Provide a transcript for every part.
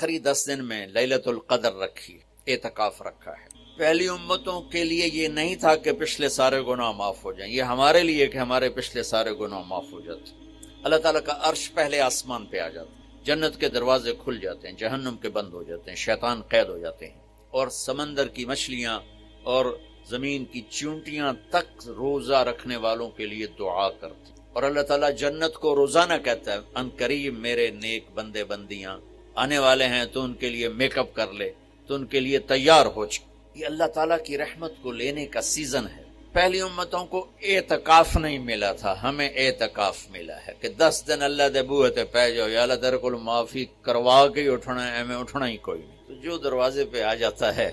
آخری 10 دن میں لیلۃ القدر رکھی، اعتکاف رکھا ہے۔ پہلی امتوں کے لیے یہ نہیں تھا کہ پچھلے سارے گناہ معاف ہو جائیں، یہ ہمارے لیے کہ ہمارے پچھلے سارے گناہ معاف ہو جاتے۔ اللہ تعالیٰ کا عرش پہلے آسمان پہ آ جاتا ہے، جنت کے دروازے کھل جاتے ہیں، جہنم کے بند ہو جاتے ہیں، شیطان قید ہو جاتے ہیں، اور سمندر کی مچھلیاں اور زمین کی چونٹیاں تک روزہ رکھنے والوں کے لیے دعا کرتی، اور اللہ تعالیٰ جنت کو روزانہ کہتا ہے ان قریب میرے نیک بندے بندیاں آنے والے ہیں، تو ان کے لیے میک اپ کر لے، تو ان کے لیے تیار ہو جائے۔ یہ اللہ تعالیٰ کی رحمت کو لینے کا سیزن ہے۔ پہلی امتوں کو اعتکاف نہیں ملا تھا، ہمیں اعتکاف ملا ہے کہ 10 دن اللہ دے بوئے تے پہ جاؤ، یا اللہ تیرے کو معافی کروا کے ہی اٹھنا ہے، ہمیں اٹھنا ہی کوئی نہیں۔ تو جو دروازے پہ آ جاتا ہے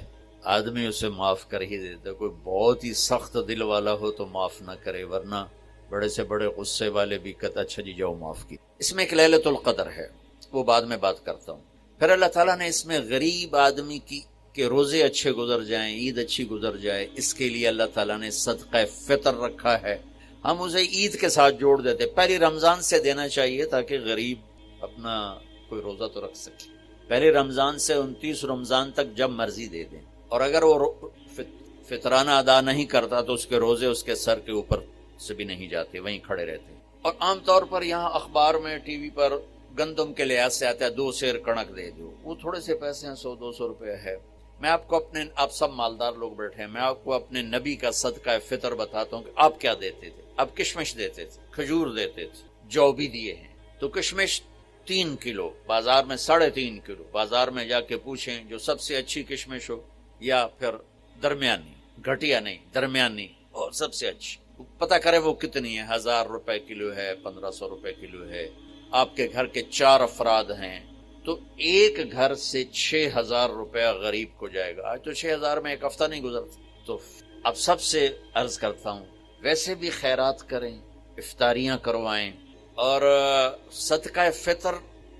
آدمی اسے معاف کر ہی دیتا ہے۔ کوئی بہت ہی سخت دل والا ہو تو معاف نہ کرے، ورنہ بڑے سے بڑے غصے والے بھی کہتا اچھا جی جاؤ معاف کی۔ اس میں ایک لیلۃ القدر ہے، وہ بعد میں بات کرتا ہوں۔ پھر اللہ تعالیٰ نے اس میں غریب آدمی کی کہ روزے اچھے گزر جائیں، عید اچھی گزر جائے، اس کے لیے اللہ تعالیٰ نے صدقہ فطر رکھا ہے۔ ہم اسے عید کے ساتھ جوڑ دیتے، پہلی رمضان سے دینا چاہیے تاکہ غریب اپنا کوئی روزہ تو رکھ سکے۔ پہلے رمضان سے 29 رمضان تک جب مرضی دے دیں، اور اگر وہ فطرانہ ادا نہیں کرتا تو اس کے روزے اس کے سر کے اوپر سے بھی نہیں جاتے، وہیں کھڑے رہتے۔ اور عام طور پر یہاں اخبار میں ٹی وی پر گندم کے لحاظ سے آتا ہے 2 سیر کڑک دے دو، وہ تھوڑے سے پیسے ہیں، 100-200 روپے ہے۔ میں آپ کو آپ سب مالدار لوگ بیٹھے ہیں، میں آپ کو اپنے نبی کا صدقہ فطر بتاتا ہوں کہ آپ کیا دیتے تھے۔ آپ کشمش دیتے تھے، کھجور دیتے تھے، جو بھی دیے ہیں۔ تو کشمش 3 کلو، بازار میں 3.5 کلو، بازار میں جا کے پوچھیں جو سب سے اچھی کشمش ہو، یا پھر درمیانی، گھٹیا نہیں درمیانی اور سب سے اچھی، پتہ کرے وہ کتنی ہے، 1000 روپے کلو ہے، 1500 روپے کلو ہے۔ آپ کے گھر کے 4 افراد ہیں تو ایک گھر سے 6000 روپیہ غریب کو جائے گا۔ آج تو 6000 میں ایک ہفتہ نہیں گزرتا۔ تو اب سب سے عرض کرتا ہوں، ویسے بھی خیرات کریں، افطاریاں کروائیں، اور صدقہ فطر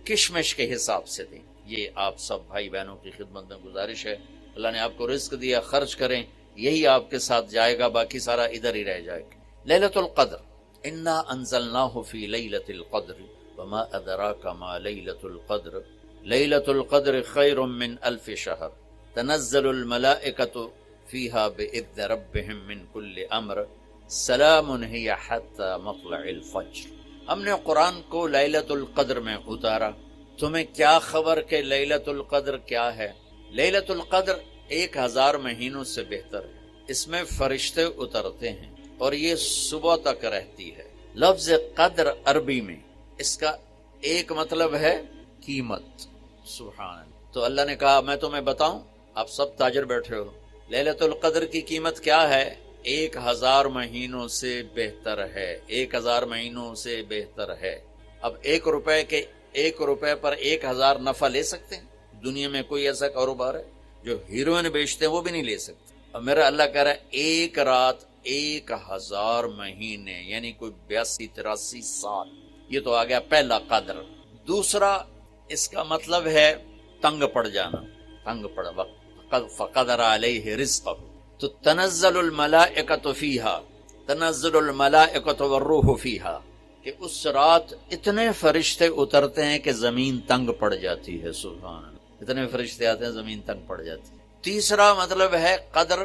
کشمش کے حساب سے دیں۔ یہ آپ سب بھائی بہنوں کی خدمت میں گزارش ہے۔ اللہ نے آپ کو رزق دیا، خرچ کریں، یہی آپ کے ساتھ جائے گا، باقی سارا ادھر ہی رہ جائے گا۔ لیلۃ القدر، انا انزلناہ فی لیلۃ القدر وما ادراک ما لیلۃ القدر لیلۃ القدر خیر من 1000 شہر تنزل الملائکۃ فیہا بإذن ربہم من کل امر سلام ہی حتی مطلع الفجر۔ ہم نے قرآن کو لیلۃ القدر میں اتارا، تمہیں کیا خبر کہ لیلۃ القدر کیا ہے؟ لیلۃ القدر 1000 مہینوں سے بہتر ہے، اس میں فرشتے اترتے ہیں اور یہ صبح تک رہتی ہے۔ لفظ قدر عربی میں اس کا ایک مطلب ہے قیمت، سبحان اللہ۔ تو اللہ نے کہا میں تمہیں بتاؤں، آپ سب تاجر بیٹھے ہو، لیلۃ القدر کی قیمت کیا ہے؟ 1000 مہینوں سے بہتر ہے، 1000 مہینوں سے بہتر ہے۔ اب 1 روپے پر 1000 نفع لے سکتے ہیں؟ دنیا میں کوئی ایسا کاروبار ہے؟ جو ہیروئن بیچتے ہیں وہ بھی نہیں لے سکتے۔ اب میرا اللہ کہہ رہا ہے ایک رات 1000 مہینے، یعنی کوئی 82-83 سال۔ یہ تو آ گیا پہلا قدر۔ دوسرا اس کا مطلب ہے تنگ پڑ جانا، تنگ پڑ وقت فقدر علیہ رزقہ۔ تو تنزل الملائکۃ فیہا، تنزل الملائکۃ والروح فیہا، کہ اس رات اتنے فرشتے اترتے ہیں کہ زمین تنگ پڑ جاتی ہے، سبحان اللہ۔ اتنے فرشتے آتے ہیں زمین تنگ پڑ جاتی ہے۔ تیسرا مطلب ہے قدر،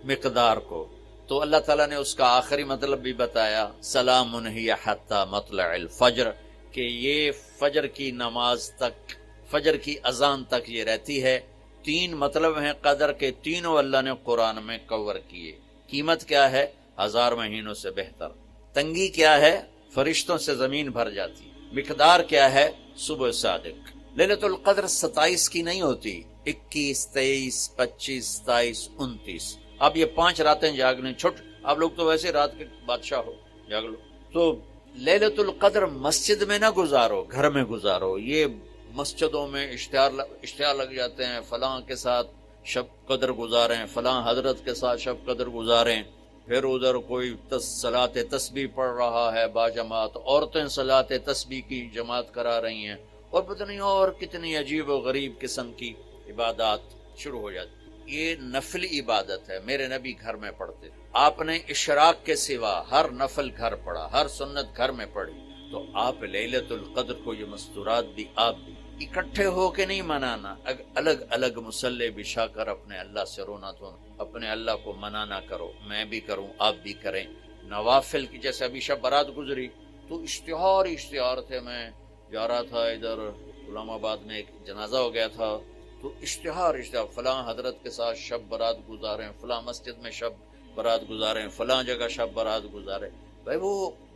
مقدار کو، تو اللہ تعالیٰ نے اس کا آخری مطلب بھی بتایا، سلام ہی حتی مطلع الفجر، کہ یہ فجر کی نماز تک، فجر کی اذان تک یہ رہتی ہے۔ 3 مطلب ہیں قدر کے، تینوں اللہ نے قرآن میں کور کیے۔ قیمت کیا ہے؟ 1000 مہینوں سے بہتر۔ تنگی کیا ہے؟ فرشتوں سے زمین بھر جاتی۔ مقدار کیا ہے؟ صبح صادق۔ لیلۃ القدر 27 کی نہیں ہوتی، 21، 23، 25، 27، 29۔ اب یہ 5 راتیں جاگنے چھٹ، آپ لوگ تو ویسے رات کے بادشاہ ہو، جاگ لو۔ تو لیلۃ القدر مسجد میں نہ گزارو، گھر میں گزارو۔ یہ مسجدوں میں اشتہار لگ جاتے ہیں، فلاں کے ساتھ شب قدر گزاریں، فلاں حضرت کے ساتھ شب قدر گزاریں، پھر ادھر کوئی صلاۃ تسبیح پڑھ رہا ہے باجماعت، عورتیں صلاۃ تسبیح کی جماعت کرا رہی ہیں، اور پتہ نہیں اور کتنی عجیب و غریب قسم کی عبادات شروع ہو جاتی۔ یہ نفلی عبادت ہے، میرے نبی گھر میں پڑھتے، آپ نے اشراق کے سوا ہر نفل گھر پڑھا، ہر سنت گھر میں پڑھی، تو آپ لیلۃ القدر کو یہ مستورات بھی آپ بھی اکٹھے ہو کے نہیں منانا، الگ الگ مصلے بچھا کر اپنے اللہ سے رونا تو اپنے اللہ کو منانا کرو، میں بھی کروں آپ بھی کریں۔ نوافل کی جیسے ابھی شب برات گزری تو اشتہار تھے، میں جا رہا تھا ادھر غلام آباد میں ایک جنازہ ہو گیا تھا تو اشتہار فلاں حضرت کے ساتھ شب برات گزارے، فلاں مسجد میں شب برات گزارے، فلاں جگہ شب برات گزارے۔ بھائی وہ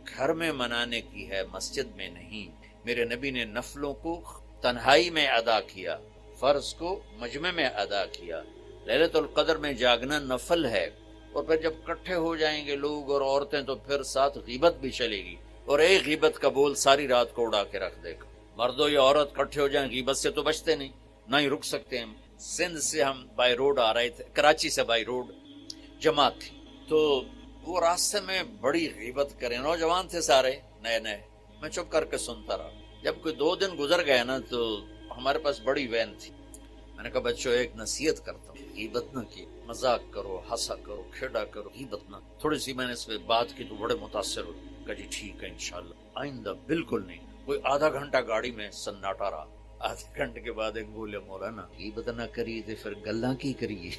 گھر میں منانے کی ہے، مسجد میں نہیں۔ میرے نبی نے نفلوں کو تنہائی میں ادا کیا، فرض کو مجمع میں ادا کیا۔ لیلۃ القدر میں جاگنا نفل ہے، اور پھر جب کٹھے ہو جائیں گے لوگ اور عورتیں تو پھر ساتھ غیبت بھی چلے گی، اور ایک غیبت کا بول ساری رات کو اڑا کے رکھ دے گا۔ مردوں یا عورت کٹھے ہو جائیں غیبت سے تو بچتے نہیں، نہ ہی رک سکتے ہیں۔ سندھ سے ہم بائی روڈ آ رہے تھے، کراچی سے بائی روڈ جماعت تھی، تو وہ راستے میں بڑی غیبت کرے، نوجوان تھے سارے نئے نئے، میں چپ کر کے سنتا رہا۔ جب کوئی 2 دن گزر گئے نا تو ہمارے پاس بڑی وین تھی، میں نے کہا بچوں ایک نصیحت کرتا ہوں، غیبت نہ کی، مذاق کرو، ہنسا کرو، کھیڑا کرو، غیبت نہ۔ تھوڑی سی میں نے اس پہ بات کی تو بڑے متاثر ہوئے، کہا جی ٹھیک ہے انشاءاللہ آئندہ بالکل نہیں۔ کوئی آدھا گھنٹہ گاڑی میں سناٹا رہا، آدھے گھنٹے کے بعد ایک بولے مولانا غیبت نہ کریے تو پھر گلاں کی کریے۔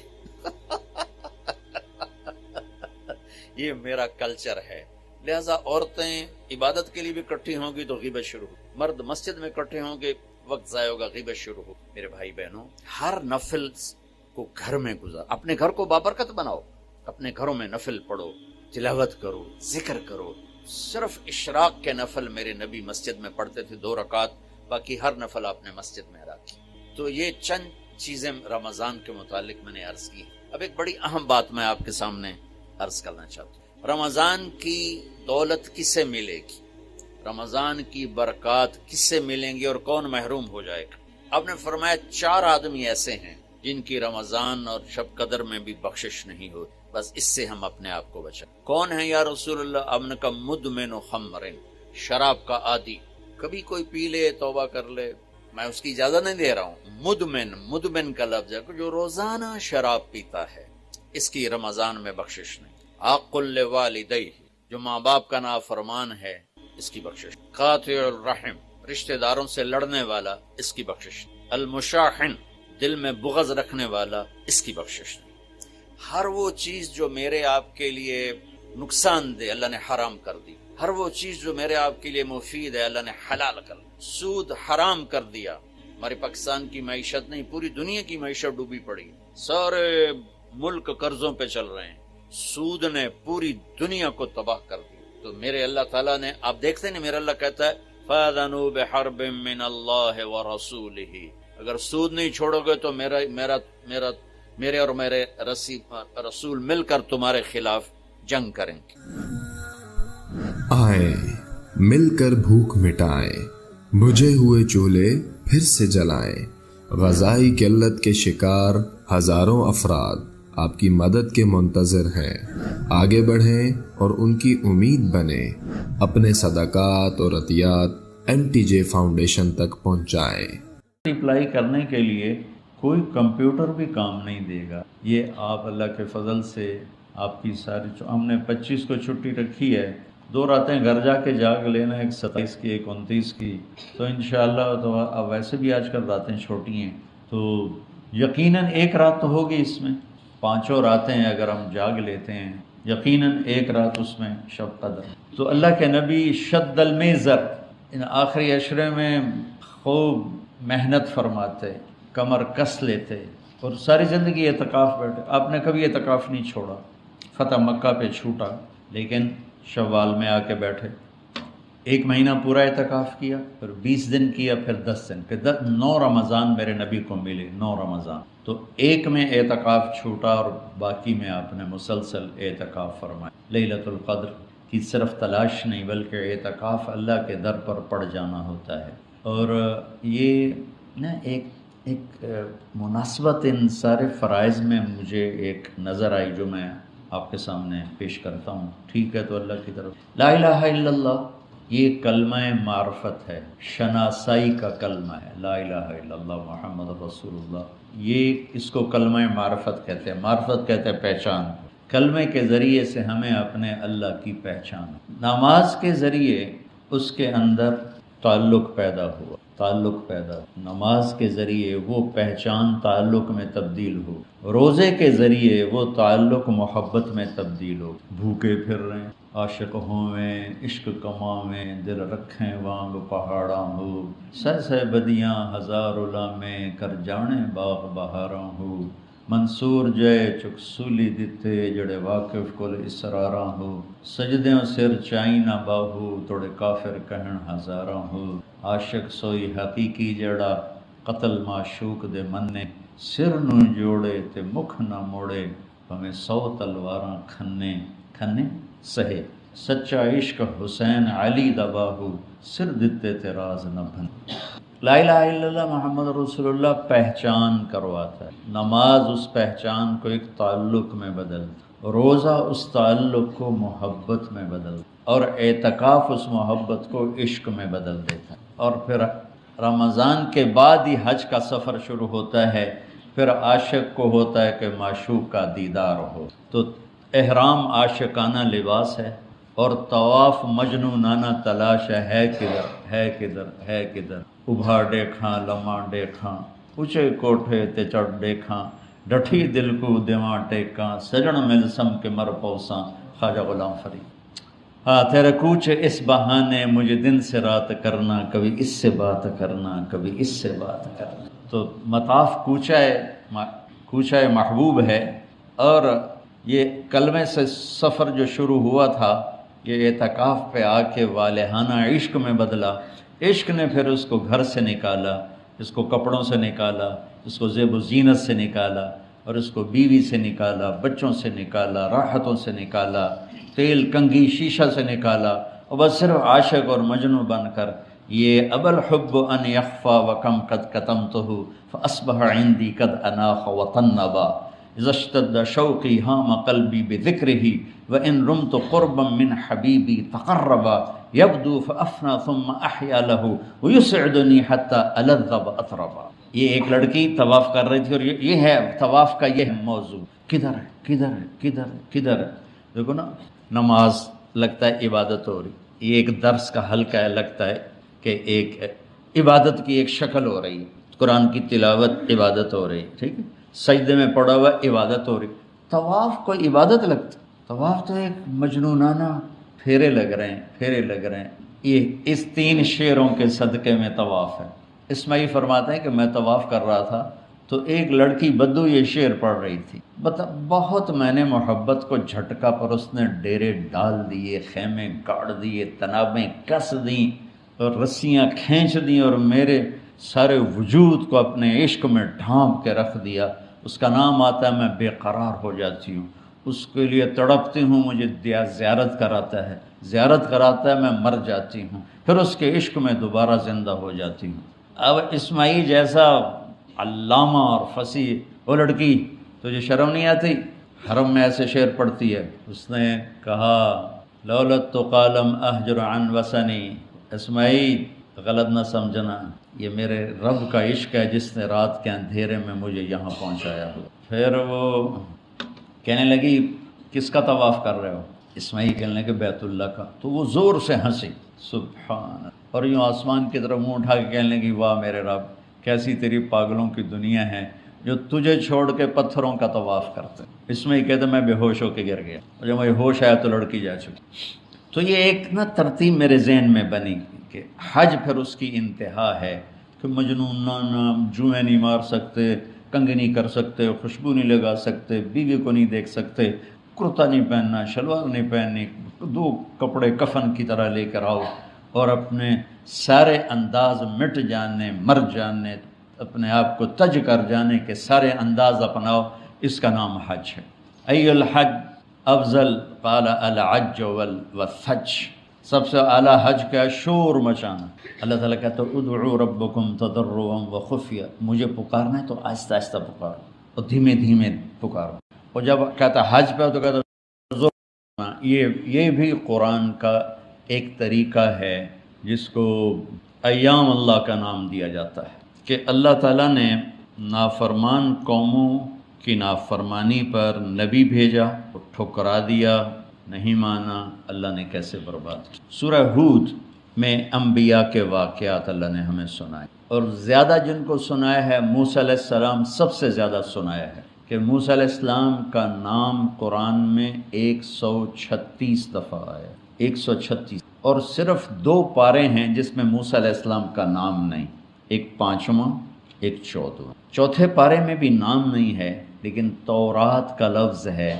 یہ میرا کلچر ہے، لہذا عورتیں عبادت کے لیے بھی اکٹھی ہوں گی تو غیبت شروع ہو، مرد مسجد میں اکٹھے ہوں گے وقت ضائع ہوگا، غیبت شروع ہو۔ میرے بھائی بہنوں، ہر نفل کو گھر میں گزار، اپنے گھر کو بابرکت بناؤ، اپنے گھروں میں نفل پڑھو، تلاوت کرو، ذکر کرو۔ صرف اشراق کے نفل میرے نبی مسجد میں پڑھتے تھے 2 رکعت، باقی ہر نفل آپ نے مسجد میں ادا کی۔ تو یہ چند چیزیں رمضان کے متعلق میں نے عرض کی۔ اب ایک بڑی اہم بات میں آپ کے سامنے عرض کرنا چاہتا ہوں، رمضان کی دولت کس سے ملے گی، رمضان کی برکات کس سے ملیں گی اور کون محروم ہو جائے گا؟ آپ نے فرمایا 4 آدمی ایسے ہیں جن کی رمضان اور شب قدر میں بھی بخشش نہیں ہو، بس اس سے ہم اپنے آپ کو بچائیں۔ کون ہے یا رسول اللہ؟ آپ نے کہا مدمن خمر، شراب کا عادی، کبھی کوئی پی لے توبہ کر لے، میں اس کی اجازت نہیں دے رہا ہوں۔ مدمن کا لفظ ہے جو روزانہ شراب پیتا ہے، اس کی رمضان میں بخشش نہیں۔ عاق لوالدیہ، جو ماں باپ کا نافرمان ہے، اس کی بخشش۔ قاطع الرحم، رشتہ داروں سے لڑنے والا، اس کی بخشش۔ المشاحن، دل میں بغض رکھنے والا، اس کی بخشش نہیں۔ ہر وہ چیز جو میرے آپ کے لیے نقصان دہ اللہ نے حرام کر دی، ہر وہ چیز جو میرے آپ کے لیے مفید ہے اللہ نے حلال کر دی۔ سود حرام کر دیا۔ ہمارے پاکستان کی معیشت نہیں، پوری دنیا کی معیشت ڈوبی پڑی، سارے ملک قرضوں پہ چل رہے ہیں، سود نے پوری دنیا کو تباہ کر دی۔ تو میرے اللہ تعالیٰ نے، آپ دیکھتے ہیں میرا اللہ کہتا ہے فَأَذَنُوا بِحَرْبٍ مِّنَ اللَّهِ وَرَسُولِهِ، اگر سود نہیں چھوڑو گے تو میرے اور میرے رسول مل کر تمہارے خلاف جنگ کریں گے۔ آئے مل کر بھوک مٹائیں، بجھے ہوئے چولہے پھر سے جلائیں، غذائی قلت کے شکار ہزاروں افراد آپ کی مدد کے منتظر ہیں۔ آگے بڑھیں اور ان کی امید بنیں، اپنے صدقات اور عطیات NTJ فاؤنڈیشن تک پہنچائیں۔ اپلائی کرنے کے لیے کوئی کمپیوٹر بھی کام نہیں دے گا، یہ آپ اللہ کے فضل سے آپ کی ساری ہم نے 25 کو چھٹی رکھی ہے، 2 راتیں گھر جا کے جاگ لینا، ایک 27 کی ایک 29 کی، تو انشاءاللہ تو اب ویسے بھی آج کل راتیں چھوٹی ہیں تو یقیناً 1 رات تو ہوگی اس میں، 5 راتیں اگر ہم جاگ لیتے ہیں یقیناً 1 رات اس میں شب قدر۔ تو اللہ کے نبی شد المیزر، ان آخری عشرے میں خوب محنت فرماتے، کمر کس لیتے اور ساری زندگی اعتکاف بیٹھے۔ آپ نے کبھی اعتکاف نہیں چھوڑا، فتح مکہ پہ چھوٹا لیکن شوال میں آ کے بیٹھے، 1 مہینہ پورا اعتکاف کیا، پھر 20 دن کیا، پھر 10 دن، پھر 9 رمضان میرے نبی کو ملے، 9 رمضان۔ تو 1 میں اعتکاف چھوٹا اور باقی میں آپ نے مسلسل اعتکاف فرمایا۔ لیلۃ القدر کی صرف تلاش نہیں بلکہ اعتکاف اللہ کے در پر پڑ جانا ہوتا ہے۔ اور یہ نا ایک مناسبت ان سارے فرائض میں مجھے ایک نظر آئی جو میں آپ کے سامنے پیش کرتا ہوں، ٹھیک ہے؟ تو اللہ کی طرف لا الہ الا اللہ، یہ کلمہ معرفت ہے، شناسائی کا کلمہ ہے، لا الہ الا اللہ محمد رسول اللہ، یہ اس کو کلمہ معرفت کہتے ہیں۔ معرفت کہتے ہیں پہچان، کلمے کے ذریعے سے ہمیں اپنے اللہ کی پہچان، نماز کے ذریعے اس کے اندر تعلق پیدا ہوا، تعلق پیدا ہوا۔ نماز کے ذریعے وہ پہچان تعلق میں تبدیل ہو، روزے کے ذریعے وہ تعلق محبت میں تبدیل ہو۔ بھوکے پھر رہے ہیں، عاشق ہوویں عشق کماویں، دل رکھیں وانگ پہاڑاں ہو، سہ سہ بدیاں ہزار علامیں، کر جانے باغ بہاراں ہو، منصور جے چک سولی دتے، جڑے واقف کل اسراراں ہو، سجدیوں سر چائی نہ باہو، توڑے کافر کہن ہزاراں ہو، عاشق سوئی حقیقی جڑا قتل معشوق دے مننے، سر نو جوڑے تے مکھ نہ موڑے، ہمیں 100 تلواراں کھنے کھنے سہے، سچا عشق حسین علی دا باہو، سر دتے تے راز نہ بھن۔ لا الہ الا اللہ محمد رسول اللہ پہچان کرواتا ہے، نماز اس پہچان کو ایک تعلق میں بدلتا، روزہ اس تعلق کو محبت میں بدلتا، اور اعتکاف اس محبت کو عشق میں بدل دیتا ہے۔ اور پھر رمضان کے بعد ہی حج کا سفر شروع ہوتا ہے، پھر عاشق کو ہوتا ہے کہ معشوق کا دیدار ہو، تو احرام عاشقانہ لباس ہے، اور طواف مجنونانہ تلاش ہے کدھر ہے کدھر ہے کدھر، ابھا ڈیکھاں لماں ڈیکھاں، اونچے کوٹھے تے چڑھ ڈیکھاں، ڈٹھی دل کو دیواں ٹیکاں، سجن ملسم کے مر پوساں، خواجہ غلام فرید۔ ہاں تیرے کوچے اس بہانے، مجھے دن سے رات کرنا، کبھی اس سے بات کرنا، کبھی اس سے بات کرنا۔ تو مطاف کوچہ محبوب ہے، اور یہ کلمے سے سفر جو شروع ہوا تھا، یہ اعتکاف پہ آ کے والہانہ عشق میں بدلا، عشق نے پھر اس کو گھر سے نکالا، اس کو کپڑوں سے نکالا، اس کو زیب و زینت سے نکالا، اور اس کو بیوی سے نکالا، بچوں سے نکالا، راحتوں سے نکالا، تیل کنگھی شیشہ سے نکالا، اور بس صرف عاشق اور مجنوں بن کر یہ اب الحب ان یخفا وکم قد کتمتہ فاصبح عندی قد اناخ وطنبا اذا اشتد شوقی ہام قلبی بذکرہ وان رمت قربا من حبیبی تقربا یبدو فافنا ثم احیا لہ ویسعدنی حتی الذ واطربا۔ یہ ایک لڑکی طواف کر رہی تھی، اور یہ ہے طواف کا یہ موضوع، کدھر ہے کدھر ہے کدھر ہے کدھر ہے۔ دیکھو نا، نماز لگتا ہے عبادت ہو رہی، یہ ایک درس کا حلقہ ہے، لگتا ہے کہ ایک عبادت کی ایک شکل ہو رہی ہے، قرآن کی تلاوت عبادت ہو رہی ہے، ٹھیک ہے، سجدے میں پڑا ہوا عبادت ہو رہی۔ طواف کو عبادت لگتا، طواف تو ایک مجنونانہ پھیرے لگ رہے ہیں، پھیرے لگ رہے ہیں۔ یہ اس 3 شعروں کے صدقے میں طواف ہے۔ اسماعیل فرماتے ہیں کہ میں طواف کر رہا تھا تو ایک لڑکی بدو یہ شعر پڑھ رہی تھی، بہت میں نے محبت کو جھٹکا، پر اس نے ڈیرے ڈال دیے، خیمے گاڑ دیے، تنابیں کس دیں اور رسیاں کھینچ دیں، اور میرے سارے وجود کو اپنے عشق میں ڈھانپ کے رکھ دیا۔ اس کا نام آتا ہے، میں بے قرار ہو جاتی ہوں، اس کے لیے تڑپتی ہوں، مجھے زیارت کراتا ہے، زیارت کراتا ہے، میں مر جاتی ہوں، پھر اس کے عشق میں دوبارہ زندہ ہو جاتی ہوں۔ اب اسماعیل جیسا علامہ اور فصیح وہ لڑکی تجھے شرم نہیں آتی؟ حرم میں ایسے شعر پڑھتی ہے۔ اس نے کہا لولت تو قالم احجر عن وسنی، اسماعیل غلط نہ سمجھنا، یہ میرے رب کا عشق ہے جس نے رات کے اندھیرے میں مجھے یہاں پہنچایا ہو۔ پھر وہ کہنے لگی کس کا طواف کر رہے ہو؟ اسماعیل کہنے لگے بیت اللہ کا۔ تو وہ زور سے ہنسی، سبحان، اور یوں آسمان کی طرف منہ اٹھا کے کہنے لگی واہ میرے رب، کیسی تیری پاگلوں کی دنیا ہے جو تجھے چھوڑ کے پتھروں کا طواف کرتے۔ اسماعیل کہتے میں بے ہوش ہو کے گر گیا، اور جب مجھے ہوش آیا تو لڑکی جا چکی۔ تو یہ ایک ترتیب میرے ذہن میں بنی کہ حج پھر اس کی انتہا ہے کہ مجنونانہ، جوئیں نہیں مار سکتے، کنگھی نہیں کر سکتے، خوشبو نہیں لگا سکتے، بیوی کو نہیں دیکھ سکتے، کرتا نہیں پہننا، شلوار نہیں پہننی، 2 کپڑے کفن کی طرح لے کر آؤ، اور اپنے سارے انداز مٹ جانے، مر جانے، اپنے آپ کو تج کر جانے کے سارے انداز اپناؤ، اس کا نام حج ہے۔ ای الحج افضل قال العج والثج، سب سے اعلیٰ حج کیا ہے؟ شور مچانا۔ اللہ تعالیٰ کہتا ہے ادعوا ربکم تضرعا وخفیا، مجھے پکارنا ہے تو آہستہ آہستہ پکارو اور دھیمے دھیمے پکارو۔ اور جب کہتا حج پہ تو کہتا یہ بھی قرآن کا ایک طریقہ ہے جس کو ایام اللہ کا نام دیا جاتا ہے، کہ اللہ تعالیٰ نے نافرمان قوموں کی نافرمانی پر نبی بھیجا، ٹھکرا دیا، نہیں مانا، اللہ نے کیسے برباد کیا۔ سورہ ہود میں انبیاء کے واقعات اللہ نے ہمیں سنائے، اور زیادہ جن کو سنایا ہے موسیٰ علیہ السلام سب سے زیادہ سنایا ہے، کہ موسیٰ علیہ السلام کا نام قرآن میں 136 دفعہ آیا، 136، اور صرف 2 پارے ہیں جس میں موسیٰ علیہ السلام کا نام نہیں، ایک 5واں ایک 14واں۔ چوتھے پارے میں بھی نام نہیں ہے، لیکن تورات کا لفظ ہے۔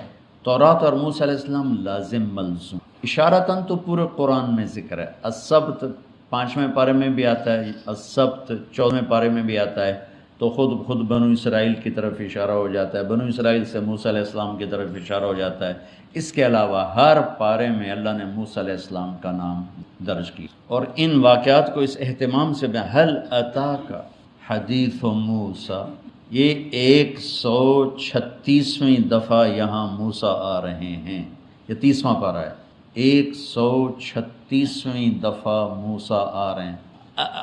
تورات اور موسیٰ علیہ السلام لازم ملزوم، اشارتاً تو پورے قرآن میں ذکر ہے۔ السبت 5ویں پارے میں بھی آتا ہے، السبت 14ویں پارے میں بھی آتا ہے، تو خود بنو اسرائیل کی طرف اشارہ ہو جاتا ہے، بنو اسرائیل سے موسیٰ علیہ السلام کی طرف اشارہ ہو جاتا ہے۔ اس کے علاوہ ہر پارے میں اللہ نے موسیٰ علیہ السلام کا نام درج کی، اور ان واقعات کو اس اہتمام سے حل اتاک حدیث موسیٰ، یہ 136ویں دفعہ یہاں موسیٰ آ رہے ہیں، یہ 30واں پارہ ہے، 136ویں دفعہ موسیٰ آ رہے ہیں۔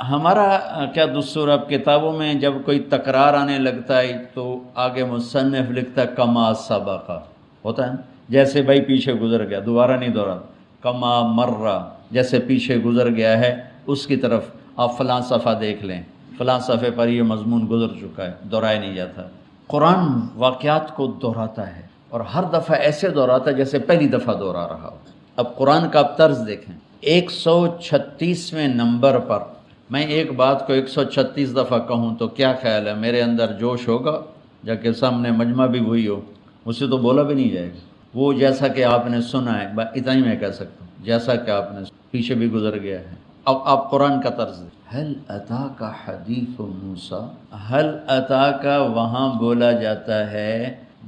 ہمارا کیا دستور، اب کتابوں میں جب کوئی تکرار آنے لگتا ہے تو آگے مصنف لکھتا ہے کما سبقہ، ہوتا ہے نا، جیسے بھائی پیچھے گزر گیا، دوبارہ نہیں دہراتا، کما مرہ، جیسے پیچھے گزر گیا ہے اس کی طرف آپ فلاں صفحہ دیکھ لیں، فلاں صفحے پر یہ مضمون گزر چکا ہے، دہرایا نہیں جاتا۔ قرآن واقعات کو دہراتا ہے، اور ہر دفعہ ایسے دہراتا ہے جیسے پہلی دفعہ دہرا رہا ہو۔ اب قرآن کا اب طرز دیکھیں، 136ویں نمبر پر میں ایک بات کو 136 دفعہ کہوں تو کیا خیال ہے، میرے اندر جوش ہوگا؟ جب کہ سامنے مجمع بھی وہی ہو، مجھ سے تو بولا بھی نہیں جائے گا، وہ جیسا کہ آپ نے سنا ہے، اتنا ہی میں کہہ سکتا ہوں، جیسا کہ آپ نے پیچھے بھی گزر گیا ہے۔ اب آپ قرآن کا طرز حل اتاک حدیث موسیٰ، حل اتاک وہاں بولا جاتا ہے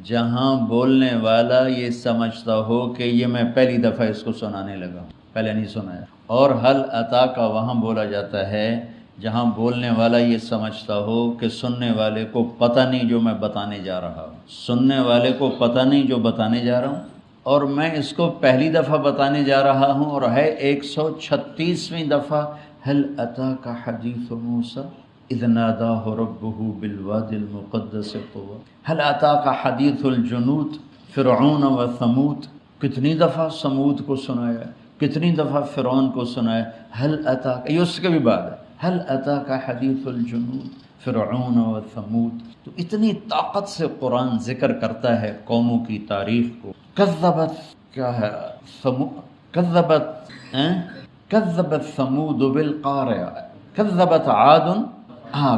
جہاں بولنے والا یہ سمجھتا ہو کہ یہ میں پہلی دفعہ اس کو سنانے لگا ہوں، پہلے نہیں سنایا، اور حل اتاک وہاں بولا جاتا ہے جہاں بولنے والا یہ سمجھتا ہو کہ سننے والے کو پتہ نہیں جو میں بتانے جا رہا ہوں، سننے والے کو پتہ نہیں جو بتانے جا رہا ہوں، اور میں اس کو پہلی دفعہ بتانے جا رہا ہوں، اور ہے 136ویں دفعہ حل اتاک حدیث موسیٰ اذ ناداہ ربہ بالوادی المقدس طویٰ، حل اتاک حدیث الجنود فرعون و ثمود، کتنی دفعہ سمود کو سنایا، کتنی دفعہ فرعون کو سنایا، حل اتاک، یہ اس کے بھی بعد ہے، حل اتاک حدیث الجنود فرعون و ثمود۔ تو اتنی طاقت سے قرآن ذکر کرتا ہے قوموں کی تاریخ کو۔ کذبت کیا ہے، کذبت ثمود بالقارعہ، کذبت عاد،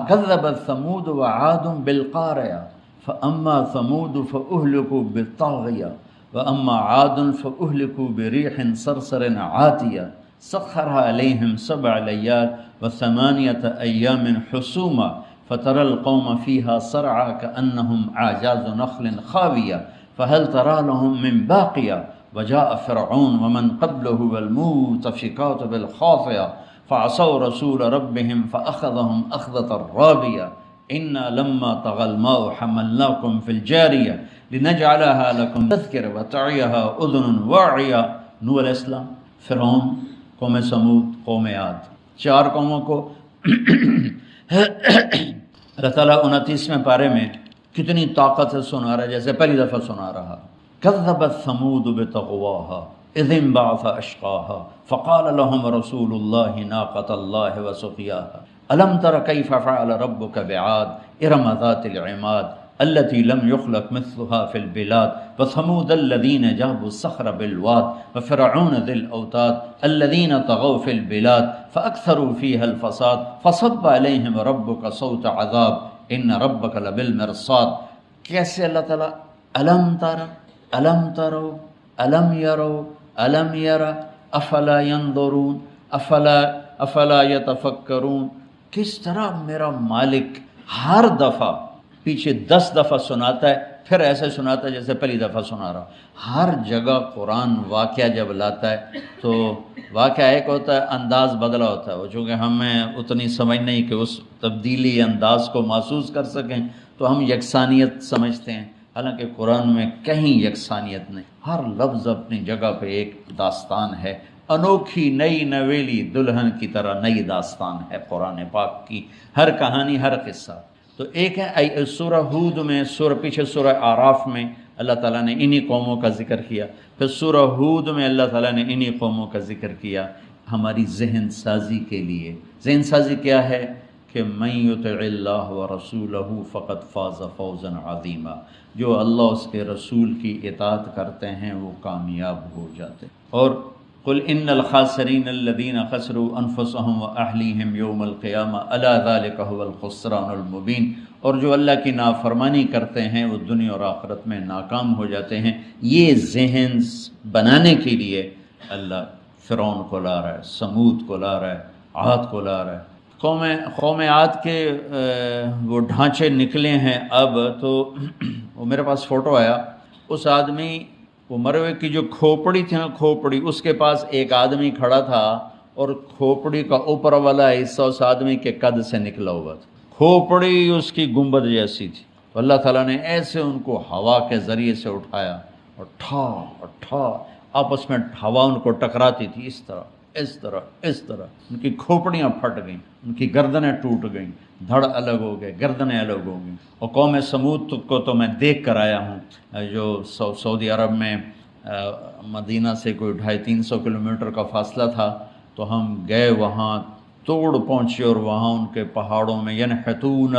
کذبت ثمود وعاد بالقارعہ، فاما ثمود فاہلکوا بالطاغیہ واما عاد فاہلکوا بریح صرصر عاتیہ سخرها علیہم 7 لیال و8 ایام حسوما فترى القوم فيها صرعى كأنهم أعجاز نخل خاوية فهل ترى لهم من باقية وجاء فرعون ومن قبله والمؤتفكات بالخاطئة فعصوا رسول ربهم فأخذهم أخذة رابية إنا لما طغى الماء حملناكم في الجارية لنجعلها لكم تذكرة وتعيها أذن واعية۔ نوح علیہ السلام، فرعون، قوم سمود، قوم عاد، 4 قوموں کو اللہ تعالیٰ 29ویں پارے میں کتنی طاقت سے سنا رہا ہے، جیسے پہلی دفعہ سنا رہا۔ کذبت ثمود بطغواها اذ انبعث اشقاها فقال لهم رسول الله ناقة الله وسقياها ألم تر كيف فعل ربك بعاد إرم ذات العماد التي لم يخلق مثلها في البلاد وثمود الذين جابوا الصخر بالواد وفرعون ذي الأوتاد الذين طغوا في البلاد فأكثروا فيها الفساد فصب عليهم ربك صوت عذاب إن ربك لبالمرصاد۔ کیسے اللہ تعالیٰ ألم تر، ألم تروا، ألم يروا، ألم يرى، أفلا ينظرون، أفلا يتفكرون، کس طرح میرا مالک ہر دفعہ پیچھے 10 دفعہ سناتا ہے، پھر ایسے سناتا ہے جیسے پہلی دفعہ سنا رہا۔ ہر جگہ قرآن واقعہ جب لاتا ہے تو واقعہ ایک ہوتا ہے، انداز بدلا ہوتا ہے، وہ چونکہ ہمیں اتنی سمجھ نہیں کہ اس تبدیلی انداز کو محسوس کر سکیں تو ہم یکسانیت سمجھتے ہیں، حالانکہ قرآن میں کہیں یکسانیت نہیں، ہر لفظ اپنی جگہ پہ ایک داستان ہے، انوکھی نئی نویلی دلہن کی طرح نئی داستان ہے قرآن پاک کی، ہر کہانی، ہر قصہ۔ تو ایک ہے سورہ ہود میں، پیچھے سورہ آراف میں اللہ تعالیٰ نے انہی قوموں کا ذکر کیا، پھر سورہ ہود میں اللہ تعالیٰ نے انہی قوموں کا ذکر کیا۔ ہماری ذہن سازی کے لیے۔ ذہن سازی کیا ہے کہ من یطع اللہ ورسولہ فقد فاز فوزا عظیما، جو اللہ اس کے رسول کی اطاعت کرتے ہیں وہ کامیاب ہو جاتے ہیں۔ اور قل ان الخاسرین الذین خسروا انفسهم واہلیہم یوم القیامہ الا ذلک هو الخسران المبین، اور جو اللہ کی نافرمانی کرتے ہیں وہ دنیا اور آخرت میں ناکام ہو جاتے ہیں۔ یہ ذہن بنانے کے لیے اللہ فرعون کو لا رہا ہے، سمود کو لا رہا ہے، عاد کو لا رہا ہے۔ قوم عاد کے وہ ڈھانچے نکلے ہیں اب تو وہ میرے پاس فوٹو آیا، اس آدمی وہ مروے کی جو کھوپڑی تھی نا، کھوپڑی اس کے پاس ایک آدمی کھڑا تھا اور کھوپڑی کا اوپر والا حصہ اس آدمی کے قد سے نکلا ہوا تھا، کھوپڑی اس کی گنبد جیسی تھی۔ اللہ تعالیٰ نے ایسے ان کو ہوا کے ذریعے سے اٹھایا اور ٹھا آپس میں ہوا ان کو ٹکراتی تھی، اس طرح ان کی کھوپڑیاں پھٹ گئیں، ان کی گردنیں ٹوٹ گئیں، دھڑ الگ ہو گئے، گردنیں الگ ہو گئیں۔ اور قوم سمود کو تو میں دیکھ کر آیا ہوں، جو سعودی عرب میں مدینہ سے کوئی 250-300 کلومیٹر کا فاصلہ تھا، تو ہم گئے وہاں، توڑ پہنچے، اور وہاں ان کے پہاڑوں میں ینحتون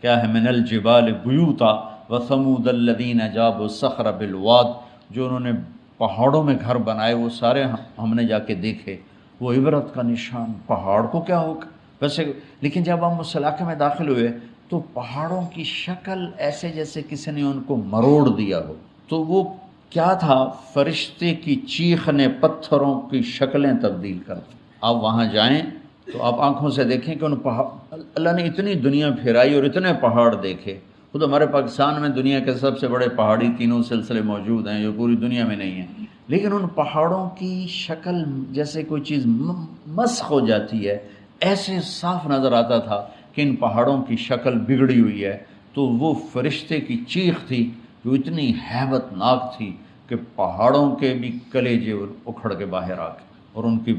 کیا ہے من الجبال بیوتا وثمود الذین جابوا الصخر بالواد، جو انہوں نے پہاڑوں میں گھر بنائے وہ سارے ہم نے جا کے دیکھے۔ وہ عبرت کا نشان، پہاڑ کو کیا ہوگا ویسے، لیکن جب ہم اس علاقے میں داخل ہوئے تو پہاڑوں کی شکل ایسے جیسے کسی نے ان کو مروڑ دیا ہو۔ تو وہ کیا تھا، فرشتے کی چیخ نے پتھروں کی شکلیں تبدیل کر دی۔ آپ وہاں جائیں تو آپ آنکھوں سے دیکھیں کہ ان پہاڑ، اللہ نے اتنی دنیا پھیرائی اور اتنے پہاڑ دیکھے۔ خود ہمارے پاکستان میں دنیا کے سب سے بڑے پہاڑی تینوں سلسلے موجود ہیں جو پوری دنیا میں نہیں ہیں، لیکن ان پہاڑوں کی شکل جیسے کوئی چیز مسخ ہو جاتی ہے، ایسے صاف نظر آتا تھا کہ ان پہاڑوں کی شکل بگڑی ہوئی ہے۔ تو وہ فرشتے کی چیخ تھی جو اتنی ہیبت ناک تھی کہ پہاڑوں کے بھی کلیجے اکھڑ کے باہر آ گئے، اور ان کی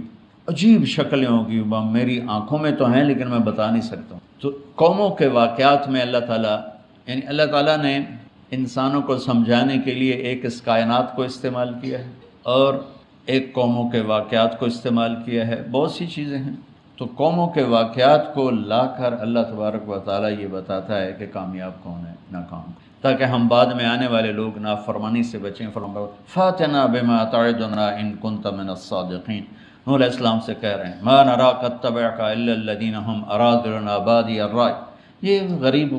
عجیب شکلیں ہوگی، میری آنکھوں میں تو ہیں لیکن میں بتا نہیں سکتا ہوں۔ تو قوموں کے واقعات میں اللہ تعالیٰ نے انسانوں کو سمجھانے کے لیے ایک اس کائنات کو استعمال کیا ہے اور ایک قوموں کے واقعات کو استعمال کیا ہے۔ بہت سی چیزیں ہیں، تو قوموں کے واقعات کو لا کر اللہ تبارک و تعالیٰ یہ بتاتا ہے کہ کامیاب کون ہے، ناکام، تاکہ ہم بعد میں آنے والے لوگ نافرمانی سے بچیں۔ فاتنا بما تعدنا ان کنت من الصادقین، نوح علیہ السلام سے کہہ رہے ہیں ما نراک اتبعک الا الذین هم اراذلنا بادی الرأی، یہ غریب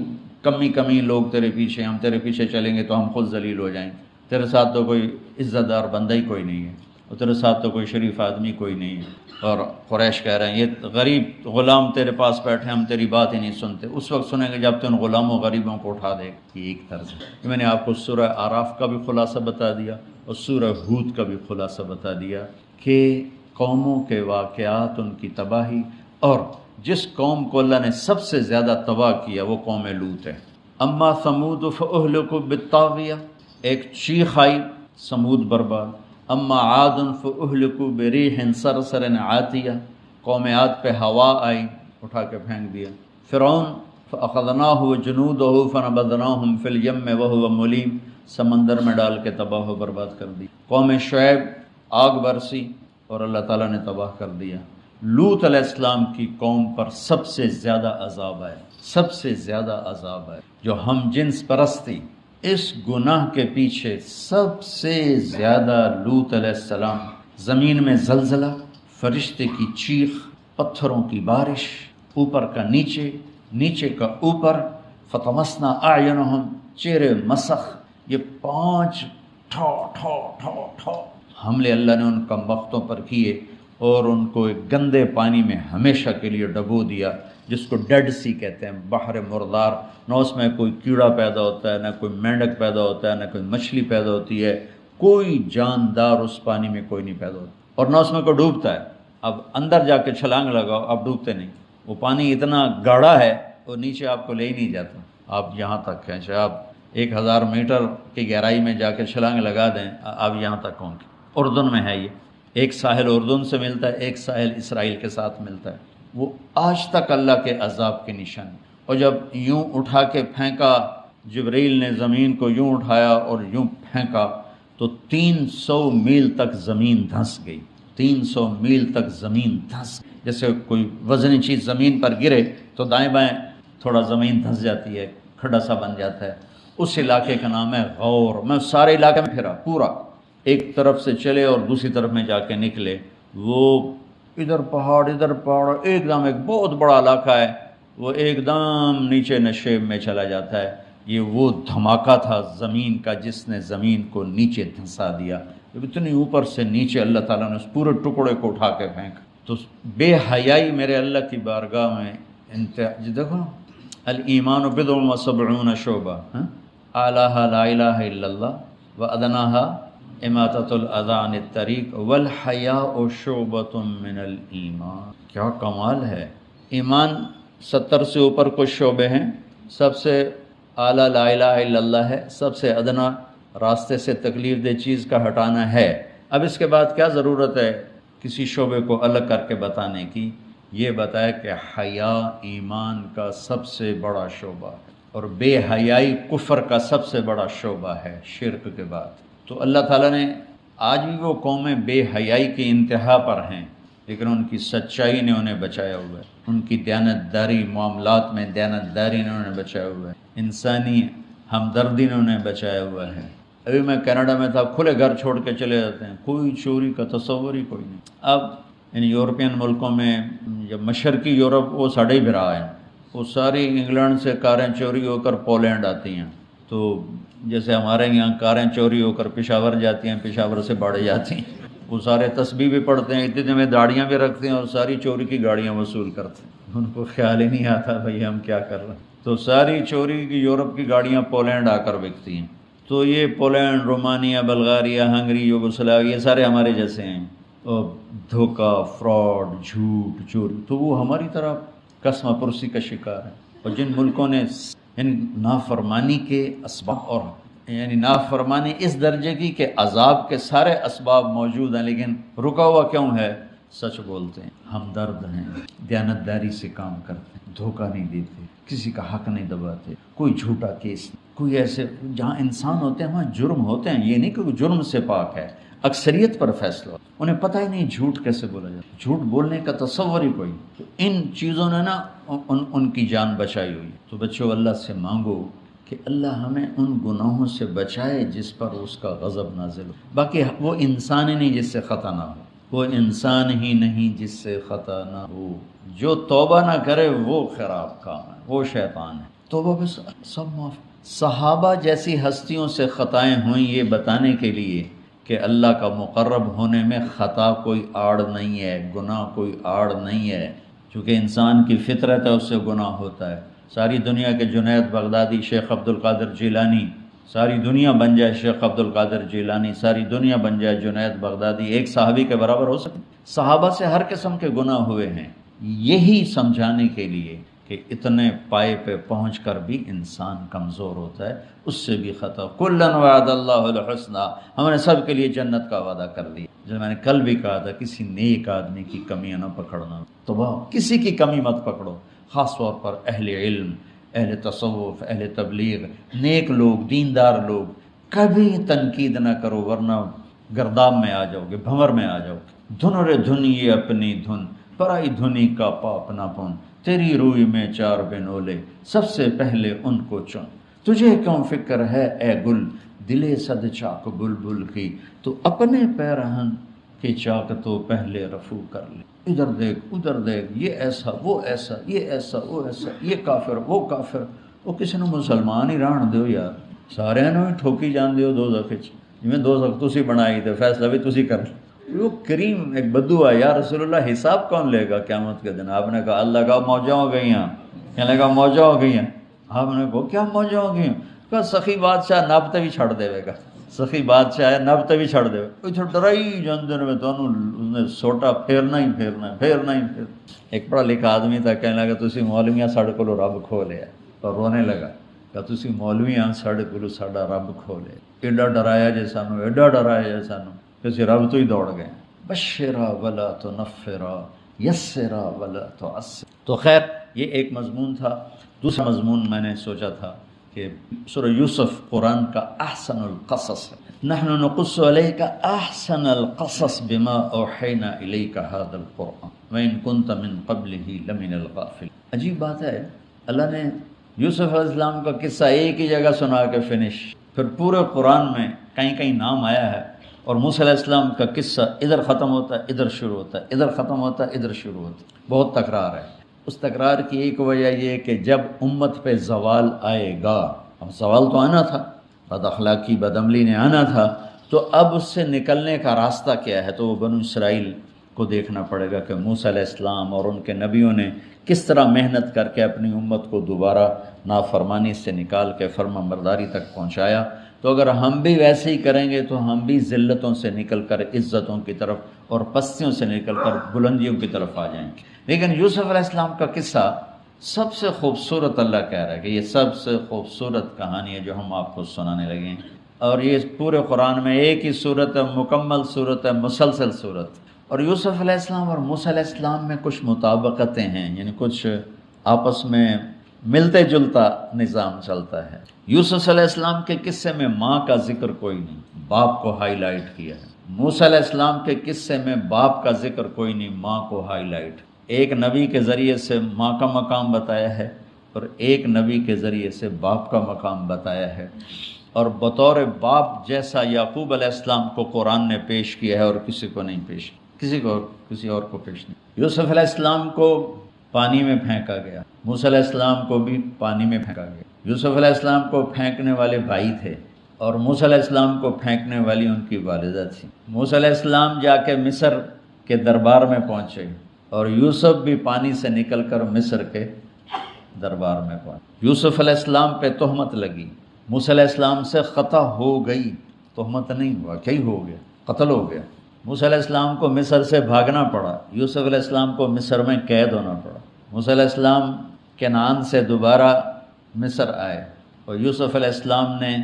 کمی لوگ تیرے پیچھے، ہم تیرے پیچھے چلیں گے تو ہم خود ذلیل ہو جائیں گے، تیرے ساتھ تو کوئی عزت دار بندہ ہی کوئی نہیں ہے، اور تیرے ساتھ تو کوئی شریف آدمی کوئی نہیں ہے۔ اور قریش کہہ رہے ہیں یہ غریب غلام تیرے پاس بیٹھے، ہم تیری بات ہی نہیں سنتے۔ اس وقت سنیں گے جب تو ان غلاموں غریبوں کو اٹھا دے۔ یہ ایک طرز ہے۔ میں نے آپ کو سورہ آراف کا بھی خلاصہ بتا دیا اور سورہ ہود کا بھی خلاصہ بتا دیا کہ قوموں کے واقعات، ان کی تباہی، اور جس قوم کو اللہ نے سب سے زیادہ تباہ کیا وہ قوم لوط ہے۔ اما ثمود فاہلکوا بالطاغیہ، ایک چیخ آئی، سمود برباد۔ اما عاد فاہلکوا بریح صرصر عاتیہ، قوم عاد پہ ہوا آئی، اٹھا کے پھینک دیا۔ فرعون فاخذناہ وجنودہ فنبذناہم فی الیم وہو ملیم، سمندر میں ڈال کے تباہ و برباد کر دی۔ قوم شعیب آگ برسی اور اللہ تعالیٰ نے تباہ کر دیا۔ لوط علیہ السلام کی قوم پر سب سے زیادہ عذاب آئے، سب سے زیادہ عذاب آئے، جو ہم جنس پرستی، اس گناہ کے پیچھے سب سے زیادہ لوط علیہ السلام۔ زمین میں زلزلہ، فرشتے کی چیخ، پتھروں کی بارش، اوپر کا نیچے، نیچے کا اوپر، فطمسنا اعینہم، چہرے مسخ، یہ 5 ٹھا حملے اللہ نے ان کم بختوں پر کیے اور ان کو ایک گندے پانی میں ہمیشہ کے لیے ڈبو دیا، جس کو ڈیڈ سی کہتے ہیں، بحر مردار۔ نہ اس میں کوئی کیڑا پیدا ہوتا ہے، نہ کوئی مینڈک پیدا ہوتا ہے، نہ کوئی مچھلی پیدا ہوتی ہے، کوئی جاندار اس پانی میں کوئی نہیں پیدا ہوتا، اور نہ اس میں کوئی ڈوبتا ہے۔ اب اندر جا کے چھلانگ لگاؤ، آپ ڈوبتے نہیں، وہ پانی اتنا گاڑھا ہے وہ نیچے آپ کو لے ہی نہیں جاتا، آپ یہاں تک ہیں، چاہے آپ 1000 میٹر کی گہرائی میں جا کے چھلانگ لگا دیں، آپ یہاں تک ہوں گے۔ اردن میں ہے یہ، ایک ساحل اردن سے ملتا ہے، ایک ساحل اسرائیل کے ساتھ ملتا ہے۔ وہ آج تک اللہ کے عذاب کے نشان۔ اور جب یوں اٹھا کے پھینکا، جبرائیل نے زمین کو یوں اٹھایا اور یوں پھینکا تو 300 میل تک زمین دھنس گئی، 300 میل تک زمین دھنس، جیسے کوئی وزنی چیز زمین پر گرے تو دائیں بائیں تھوڑا زمین دھنس جاتی ہے، کھڈا سا بن جاتا ہے. اس علاقے کا نام ہے غور. میں سارے علاقے میں پھرا، پورا ایک طرف سے چلے اور دوسری طرف میں جا کے نکلے. وہ ادھر پہاڑ ایک دم ایک بہت بڑا علاقہ ہے، وہ ایک دم نیچے نشیب میں چلا جاتا ہے. یہ وہ دھماکہ تھا زمین کا جس نے زمین کو نیچے دھنسا دیا. جب اتنی اوپر سے نیچے اللہ تعالیٰ نے اس پورے ٹکڑے کو اٹھا کے پھینکا. تو بے حیائی میرے اللہ کی بارگاہ میں دیکھو، الایمان بضع و سبعون شعبہ، اعلیٰ لا الہ الا اللہ و ادناہا اماطۃ الاذی عن الطریق والحیاء شعبۃ من الایمان. کیا کمال ہے! ایمان 70 سے اوپر کچھ شعبے ہیں. سب سے اعلیٰ لا الہ الا اللہ ہے، سب سے ادنا راستے سے تکلیف دہ چیز کا ہٹانا ہے. اب اس کے بعد کیا ضرورت ہے کسی شعبے کو الگ کر کے بتانے کی؟ یہ بتایا کہ حیا ایمان کا سب سے بڑا شعبہ ہے اور بے حیائی کفر کا سب سے بڑا شعبہ ہے شرک کے بعد. تو اللہ تعالیٰ نے آج بھی وہ قومیں بے حیائی کی انتہا پر ہیں، لیکن ان کی سچائی نے انہیں بچایا ہوا ہے، ان کی دیانتداری، معاملات میں دیانتداری نے انہیں بچایا ہوا ہے، انسانی ہمدردی نے انہیں بچایا ہوا ہے. ابھی میں کینیڈا میں تھا، کھلے گھر چھوڑ کے چلے جاتے ہیں، کوئی چوری کا تصور ہی کوئی نہیں. اب ان یورپین ملکوں میں جب مشرقی یورپ وہ ساڑھے ہی بھرا ہے، وہ ساری انگلینڈ سے کاریں چوری ہو کر پولینڈ آتی ہیں. تو جیسے ہمارے یہاں کاریں چوری ہو کر پشاور جاتی ہیں، پشاور سے باڑے جاتی ہیں. وہ سارے تسبیح بھی پڑھتے ہیں، اتنے میں داڑیاں بھی رکھتے ہیں اور ساری چوری کی گاڑیاں وصول کرتے ہیں. ان کو خیال ہی نہیں آتا بھئی ہم کیا کر رہے ہیں. تو ساری چوری کی یورپ کی گاڑیاں پولینڈ آ کر بکتی ہیں. تو یہ Poland, Romania, Bulgaria, Hungary, Yugoslavia یہ سارے ہمارے جیسے ہیں. اور دھوکہ، فراڈ، جھوٹ، چوری، تو وہ ہماری طرح قسم پرسی کا شکار ہے. اور جن ملکوں نے یعنی نافرمانی کے اسباب، اور یعنی نافرمانی اس درجے کی کہ عذاب کے سارے اسباب موجود ہیں لیکن رکا ہوا کیوں ہے؟ سچ بولتے ہیں، ہمدرد ہیں، دیانتداری سے کام کرتے ہیں، دھوکہ نہیں دیتے، کسی کا حق نہیں دباتے، کوئی جھوٹا کیس نہیں. کوئی ایسے جہاں انسان ہوتے ہیں وہاں جرم ہوتے ہیں، یہ نہیں کہ وہ جرم سے پاک ہے، اکثریت پر فیصلہ. انہیں پتہ ہی نہیں جھوٹ کیسے بولا جاتا، جھوٹ بولنے کا تصور ہی کوئی. تو ان چیزوں نے نا ان کی جان بچائی ہوئی. تو بچوں اللہ سے مانگو کہ اللہ ہمیں ان گناہوں سے بچائے جس پر اس کا غضب نازل ہو. باقی وہ انسان ہی نہیں جس سے خطا نہ ہو، وہ انسان ہی نہیں جس سے خطا نہ ہو. جو توبہ نہ کرے وہ خراب کام ہے، وہ شیطان ہے. توبہ بس سب معاف. صحابہ جیسی ہستیوں سے خطائیں ہوئیں یہ بتانے کے لیے کہ اللہ کا مقرب ہونے میں خطا کوئی آڑ نہیں ہے، گناہ کوئی آڑ نہیں ہے. چونکہ انسان کی فطرت ہے اس سے گناہ ہوتا ہے. ساری دنیا کے جنید بغدادی، شیخ عبد القادر جیلانی، ساری دنیا بن جائے شیخ عبد القادر جیلانی، ساری دنیا بن جائے جنید بغدادی، ایک صحابی کے برابر ہو سکتے؟ صحابہ سے ہر قسم کے گناہ ہوئے ہیں. یہی سمجھانے کے لیے کہ اتنے پائے پہ پہنچ کر بھی انسان کمزور ہوتا ہے، اس سے بھی خطا. کلًا وعد اللہ الحسنی، ہم نے سب کے لیے جنت کا وعدہ کر دیا. جو میں نے کل بھی کہا تھا کسی نیک آدمی کی کمیاں نہ پکڑنا. تو کسی کی کمی مت پکڑو، خاص طور پر اہل علم، اہل تصوف، اہل تبلیغ، نیک لوگ، دیندار لوگ. کبھی تنقید نہ کرو ورنہ گرداب میں آ جاؤ گے، بھنور میں آ جاؤ گے. دھن رے دھنیے اپنی دھن، پرائی دھنی کا پاپ نہ پن. تیری روئی میں 4 بنولے، سب سے پہلے ان کو چن. تجھے کیوں فکر ہے اے گل، دلے صد چاک بلبل کی. تو اپنے پیرہن کی چاک تو پہلے رفو کر لے. ادھر دیکھ ادھر دیکھ، یہ ایسا وہ ایسا، یہ ایسا وہ ایسا، یہ کافر وہ کافر. وہ کسی نے مسلمان ہی رہن دیو یار، سارے نے ٹھوکی جان دیو دوزخ وچ. جویں دوزخ تسی بنائی تے فیصلہ بھی تسی کر. وہ کریم ایک بدو ہے، یا رسول اللہ حساب کون لے گا قیامت کے دن؟ آپ نے کہا اللہ کا موجیں ہو گئی ہیں. کہنے لگا موجیں ہو گئی ہیں. آپ نے کہا کیا موجیں ہو گئی ہیں؟ کہا سخی بادشاہ نب تے بھی چھڑ دے گا، سخی بادشاہ ہے نب تے بھی چھڑ دے گا. اتنے ڈرائی جاندن میں تو نے سوٹا پھیرنا ہی پھیرنا پھیرنا ہی پھیرنا. ایک پڑھا لکھا آدمی تھا، کہنے لگا تسی مولویاں ساڈے کولوں رب کھو لیا. اور رونے لگا کہ تسی مولویاں ساڈے کولوں ساڈا رب کھو لیا. ایڈا ڈرایا جے سانو، ایڈا ڈرایا جے سانو کہ اسی رب تو ہی دوڑ گئے. بشرا ولا تنفرا، یسرا ولا تعسر. تو خیر یہ ایک مضمون تھا. دوسرا مضمون میں نے سوچا تھا کہ سورہ یوسف قرآن کا احسن القصص ہے. نحن نقص علیک احسن القصص بما اوحینا الیک ھذا القرآن وان کنت من قبلہ لمن الغافلین. عجیب بات ہے، اللہ نے یوسف علیہ السلام کا قصہ ایک ہی جگہ سنا کے فنش، پھر پورے قرآن میں کہیں کہیں نام آیا ہے، اور موسیٰ علیہ السلام کا قصہ ادھر ختم ہوتا ہے ادھر شروع ہوتا ہے، ادھر ختم ہوتا ہے ادھر شروع ہوتا ہے. بہت تکرار ہے. اس تکرار کی ایک وجہ یہ کہ جب امت پہ زوال آئے گا، اب زوال تو آنا تھا، بد اخلاقی بد عملی نے آنا تھا، تو اب اس سے نکلنے کا راستہ کیا ہے؟ تو وہ بنو اسرائیل کو دیکھنا پڑے گا کہ موسیٰ علیہ السلام اور ان کے نبیوں نے کس طرح محنت کر کے اپنی امت کو دوبارہ نافرمانی سے نکال کے فرما برداری تک پہنچایا. تو اگر ہم بھی ویسے ہی کریں گے تو ہم بھی ذلتوں سے نکل کر عزتوں کی طرف اور پستیوں سے نکل کر بلندیوں کی طرف آ جائیں گے. لیکن یوسف علیہ السلام کا قصہ سب سے خوبصورت، اللہ کہہ رہا ہے کہ یہ سب سے خوبصورت کہانی ہے جو ہم آپ کو سنانے لگے ہیں. اور یہ پورے قرآن میں ایک ہی صورت ہے، مکمل صورت ہے، مسلسل صورت. اور یوسف علیہ السلام اور موسیٰ علیہ السلام میں کچھ مطابقتیں ہیں، یعنی کچھ آپس میں ملتے جلتا نظام چلتا ہے. یوسف علیہ السلام کے قصے میں ماں کا ذکر کوئی نہیں، باپ کو ہائی لائٹ کیا ہے. موسیٰ علیہ السلام کے قصے میں باپ کا ذکر کوئی نہیں، ماں کو ہائی لائٹ. ایک نبی کے ذریعے سے ماں کا مقام بتایا ہے اور ایک نبی کے ذریعے سے باپ کا مقام بتایا ہے. اور بطور باپ جیسا یعقوب علیہ السلام کو قرآن نے پیش کیا ہے اور کسی کو نہیں پیش کیا، کسی اور کو پیش نہیں. یوسف علیہ السلام کو پانی میں پھینکا گیا، موسیٰ علیہ السلام کو بھی پانی میں پھینکا گیا. یوسف علیہ السلام کو پھینکنے والے بھائی تھے اور موسیٰ علیہ السلام کو پھینکنے والی ان کی والدہ تھی. موسیٰ علیہ السلام جا کے مصر کے دربار میں پہنچے اور یوسف بھی پانی سے نکل کر مصر کے دربار میں پہنچے. یوسف علیہ السلام پہ تہمت لگی، موسیٰ علیہ السلام سے خطا ہو گئی، تہمت نہیں ہوا، کیا ہو گیا؟ قتل ہو گیا. موسیٰ علیہ السلام کو مصر سے بھاگنا پڑا، یوسف علیہ السلام کو مصر میں قید ہونا پڑا. موسیٰ علیہ السلام کنعان سے دوبارہ مصر آئے اور یوسف علیہ السلام نے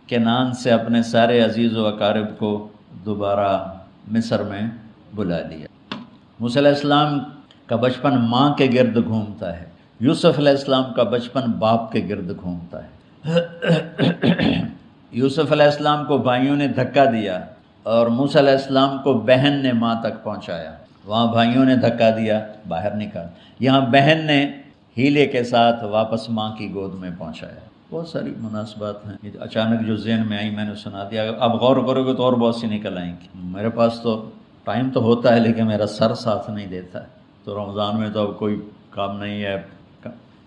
کنعان سے اپنے سارے عزیز و اقارب کو دوبارہ مصر میں بلا لیا. موسیٰ علیہ السلام کا بچپن ماں کے گرد گھومتا ہے، یوسف علیہ السلام کا بچپن باپ کے گرد گھومتا ہے. یوسف علیہ السلام کو بھائیوں نے دھکا دیا اور موسیٰ علیہ السلام کو بہن نے ماں تک پہنچایا. وہاں بھائیوں نے دھکا دیا، باہر نکال. یہاں بہن نے ہیلے کے ساتھ واپس ماں کی گود میں پہنچایا. بہت ساری مناسبات ہیں، اچانک جو ذہن میں آئی میں نے سنا دیا. اب غور کرو گے تو اور بہت سی نکل آئیں گی. میرے پاس تو ٹائم تو ہوتا ہے لیکن میرا سر ساتھ نہیں دیتا ہے. تو رمضان میں تو اب کوئی کام نہیں ہے،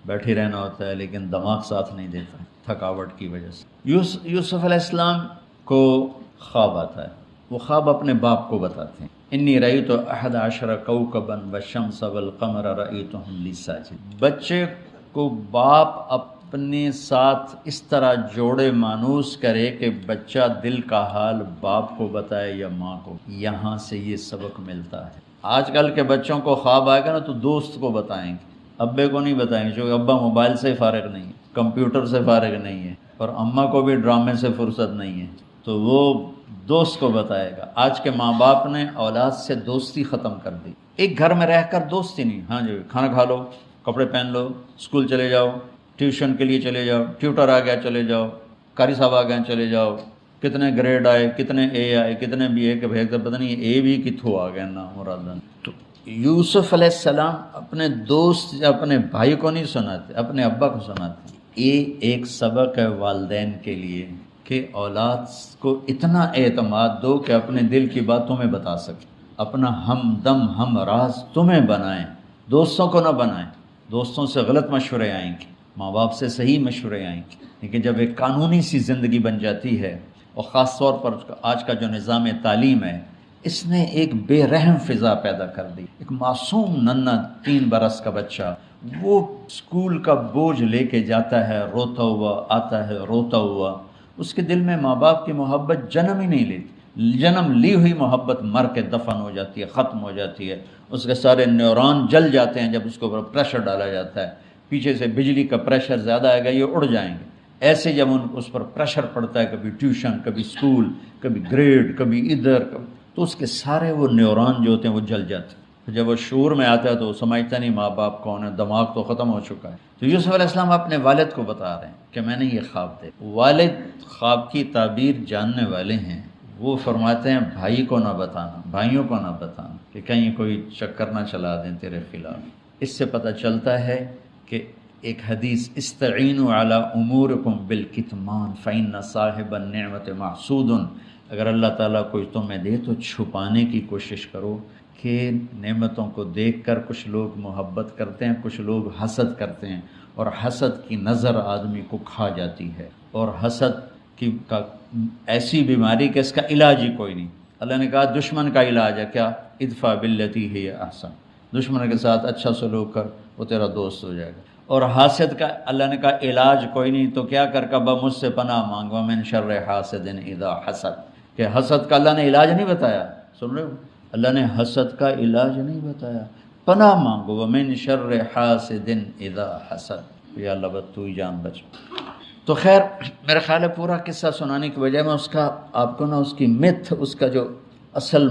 بیٹھے رہنا ہوتا ہے، لیکن دماغ ساتھ نہیں دیتا تھکاوٹ کی وجہ سے. یوسف علیہ السلام کو خواب آتا ہے، وہ خواب اپنے باپ کو بتاتے ہیں. انی رأیت 11 کوكبا والشمس والقمر رأیتهم لی ساجدین. بچے کو باپ اپنے ساتھ اس طرح جوڑے مانوس کرے کہ بچہ دل کا حال باپ کو بتائے یا ماں کو. یہاں سے یہ سبق ملتا ہے. آج کل کے بچوں کو خواب آئے گا نا تو دوست کو بتائیں گے، ابے کو نہیں بتائیں گے، کیونکہ ابا موبائل سے فارغ نہیں ہے، کمپیوٹر سے فارغ نہیں ہے، اور اماں کو بھی ڈرامے سے فرصت نہیں ہے، تو وہ دوست کو بتائے گا. آج کے ماں باپ نے اولاد سے دوستی ختم کر دی. ایک گھر میں رہ کر دوستی نہیں، ہاں جی کھانا کھا لو، کپڑے پہن لو، اسکول چلے جاؤ، ٹیوشن کے لیے چلے جاؤ، ٹیوٹر آ گیا چلے جاؤ، قاری صاحب آ گئے چلے جاؤ، کتنے گریڈ آئے، کتنے اے آئے، کتنے بی اے کے بھیج دے، پتہ نہیں اے بھی کتھوں آ گیا نا مرادن. تو یوسف علیہ السلام اپنے دوست اپنے بھائی کو نہیں سناتے، اپنے ابا کو سناتے. یہ ایک سبق ہے والدین کے لیے کہ اولاد کو اتنا اعتماد دو کہ اپنے دل کی بات تمہیں بتا سکے، اپنا ہمدم ہم راز تمہیں بنائیں، دوستوں کو نہ بنائیں. دوستوں سے غلط مشورے آئیں گے، ماں باپ سے صحیح مشورے آئیں گے، لیکن جب ایک قانونی سی زندگی بن جاتی ہے، اور خاص طور پر آج کا جو نظام تعلیم ہے، اس نے ایک بے رحم فضا پیدا کر دی. ایک معصوم ننھا 3 برس کا بچہ وہ اسکول کا بوجھ لے کے جاتا ہے روتا ہوا، آتا ہے روتا ہوا. اس کے دل میں ماں باپ کی محبت جنم ہی نہیں لیتی. جنم لی ہوئی محبت مر کے دفن ہو جاتی ہے، ختم ہو جاتی ہے. اس کے سارے نیورون جل جاتے ہیں جب اس کے اوپر پریشر ڈالا جاتا ہے. پیچھے سے بجلی کا پریشر زیادہ آئے گا، یہ اڑ جائیں گے. ایسے جب اس پر پریشر پڑتا ہے، کبھی ٹیوشن، کبھی اسکول، کبھی گریڈ، کبھی ادھر، تو اس کے سارے وہ نیورون جو ہوتے ہیں وہ جل جاتے ہیں. جب وہ شعور میں آتا ہے تو وہ سمجھتا نہیں ماں باپ کون ہے، دماغ تو ختم ہو چکا ہے۔ تو یوسف علیہ السلام اپنے والد کو بتا رہے ہیں کہ میں نے یہ خواب دیکھا۔ والد خواب کی تعبیر جاننے والے ہیں، وہ فرماتے ہیں بھائی کو نہ بتانا، بھائیوں کو نہ بتانا کہ کہیں کوئی چکر نہ چلا دیں تیرے خلاف۔ اس سے پتہ چلتا ہے کہ ایک حدیث استعینوا علی امورکم بالکتمان فإن صاحب النعمت محسود، اگر اللہ تعالیٰ کوئی تمہیں دے تو چھپانے کی کوشش کرو، کہ نعمتوں کو دیکھ کر کچھ لوگ محبت کرتے ہیں، کچھ لوگ حسد کرتے ہیں، اور حسد کی نظر آدمی کو کھا جاتی ہے، اور حسد کا ایسی بیماری کہ اس کا علاج ہی کوئی نہیں۔ اللہ نے کہا دشمن کا علاج ہے کیا؟ ادفع باللتی ہی احسن، دشمن کے ساتھ اچھا سلوک کر، وہ تیرا دوست ہو جائے گا۔ اور حاسد کا اللہ نے کہا علاج کوئی نہیں، تو کیا کر کبا مجھ سے پناہ مانگ، ومن شر حاسد اذا حسد، کہ حسد کا اللہ نے علاج نہیں بتایا، سن رہے ہو؟ اللہ نے حسد کا علاج نہیں بتایا، پناہ مانگو ومن شر حاسد اذا حسد، یا اللہ بس تو ہی جان بچ۔ تو خیر میرا خیال ہے پورا قصہ سنانے کی بجائے میں اس کا آپ کو نا اس کی متھ، اس کا جو اصل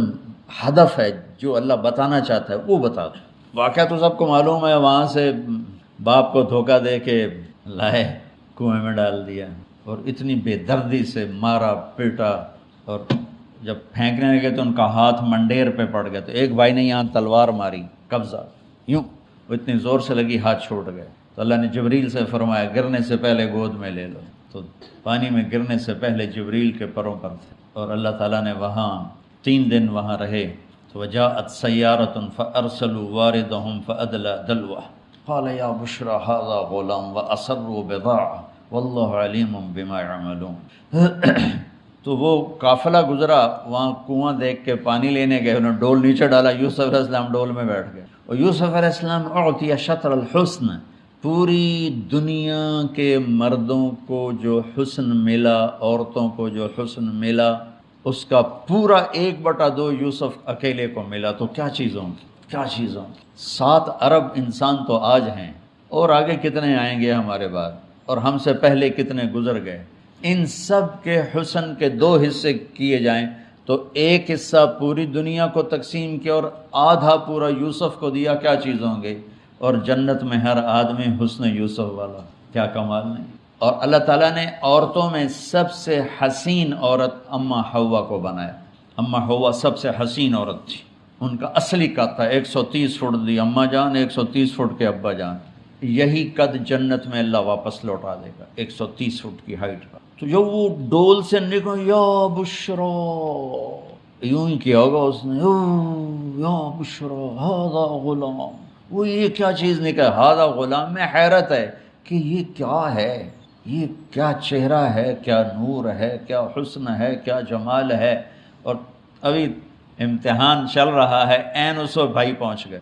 ہدف ہے جو اللہ بتانا چاہتا ہے وہ بتا دوں۔ واقعہ تو سب کو معلوم ہے، وہاں سے باپ کو دھوکہ دے کے لائے، کنویں میں ڈال دیا، اور اتنی بے دردی سے مارا پیٹا، اور جب پھینکنے لگے تو ان کا ہاتھ منڈیر پہ پڑ گیا، تو ایک بھائی نے یہاں تلوار ماری، قبضہ یوں، وہ اتنی زور سے لگی ہاتھ چھوٹ گئے۔ تو اللہ نے جبریل سے فرمایا گرنے سے پہلے گود میں لے لو، تو پانی میں گرنے سے پہلے جبریل کے پروں پر تھے، اور اللہ تعالیٰ نے وہاں 3 دن وہاں رہے۔ تو وجاءت سیارة فأرسلوا واردهم فأدلى دلوه قال یا بشرى هذا غلام وأسروا بضاعة واللہ علیم بما يعملون۔ تو وہ قافلہ گزرا، وہاں کنواں دیکھ کے پانی لینے گئے، انہوں نے ڈول نیچے ڈالا، یوسف علیہ السلام ڈول میں بیٹھ گئے، اور یوسف علیہ السلام اعطی شطر الحسن، پوری دنیا کے مردوں کو جو حسن ملا، عورتوں کو جو حسن ملا، اس کا پورا 1/2 یوسف اکیلے کو ملا۔ تو کیا چیزوں کی، کیا چیزوں کی، 7 ارب انسان تو آج ہیں، اور آگے کتنے آئیں گے ہمارے بعد، اور ہم سے پہلے کتنے گزر گئے۔ ان سب کے حسن کے 2 حصے کیے جائیں تو 1 حصہ پوری دنیا کو تقسیم کیا اور آدھا پورا یوسف کو دیا، کیا چیز ہوں گے؟ اور جنت میں ہر آدمی حسن یوسف والا، کیا کمال نہیں۔ اور اللہ تعالیٰ نے عورتوں میں سب سے حسین عورت اماں حوا کو بنایا۔ اماں حوا سب سے حسین عورت تھی، ان کا اصلی قد تھا 130 فٹ دی اماں جان، 130 فٹ کے ابا جان۔ یہی قد جنت میں اللہ واپس لوٹا دے گا، 130 فٹ کی ہائٹ کا۔ تو جو وہ ڈول سے نکل یا بشرا، یوں ہی کیا ہوگا اس نے، یا بشرا ہذا غلام، وہ یہ کیا چیز نکل، ہذا غلام، میں حیرت ہے کہ یہ کیا ہے، یہ کیا چہرہ ہے، کیا نور ہے، کیا حسن ہے، کیا جمال ہے۔ اور ابھی امتحان چل رہا ہے، عین اس وقت بھائی پہنچ گئے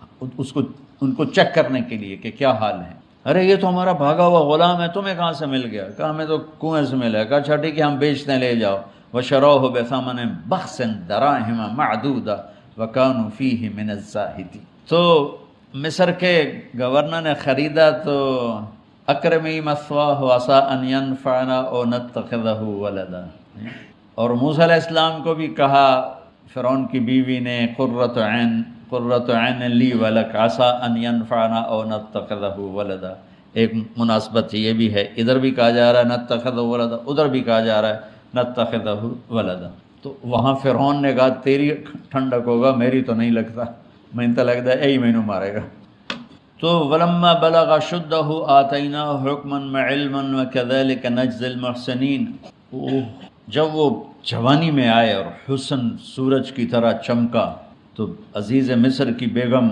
ان کو چیک کرنے کے لیے کہ کیا حال ہے۔ ارے یہ تو ہمارا بھاگا ہوا غلام ہے، تمہیں کہاں سے مل گیا؟ کہا ہمیں تو کنویں سے ملا ہے۔ کہا اچھا ٹھیک ہے، ہم بیچتے ہیں، لے جاؤ۔ وشروہ بثمن بخس دراہم معدودہ وکانوا فیہ من الزاہدین۔ تو مصر کے گورنر نے خریدا تو اکرمی مثواہ عسیٰ ان ینفعنا او نتخذہ ولدا، اور موسیٰ علیہ السلام کو بھی کہا فرعون کی بیوی نے قرۃ عین لی ولک عسیٰ ان ینفعنا او نتخذہ ولدا۔ ایک مناسبت یہ بھی ہے، ادھر بھی کہا جا رہا ہے نتخذہ ولدا، ادھر بھی کہا جا رہا ہے نتخذہ ولدا۔ تو وہاں فرعون نے کہا تیری ٹھنڈک ہوگا، میری تو نہیں لگتا، میں تو لگتا ہے یہی مینوں مارے گا۔ تو ولما بلغ شدہ آتیناہ حکما وعلما وکذلک نجزی المحسنین۔ جب وہ جوانی میں آئے اور حسن سورج کی طرح چمکا تو عزیز مصر کی بیگم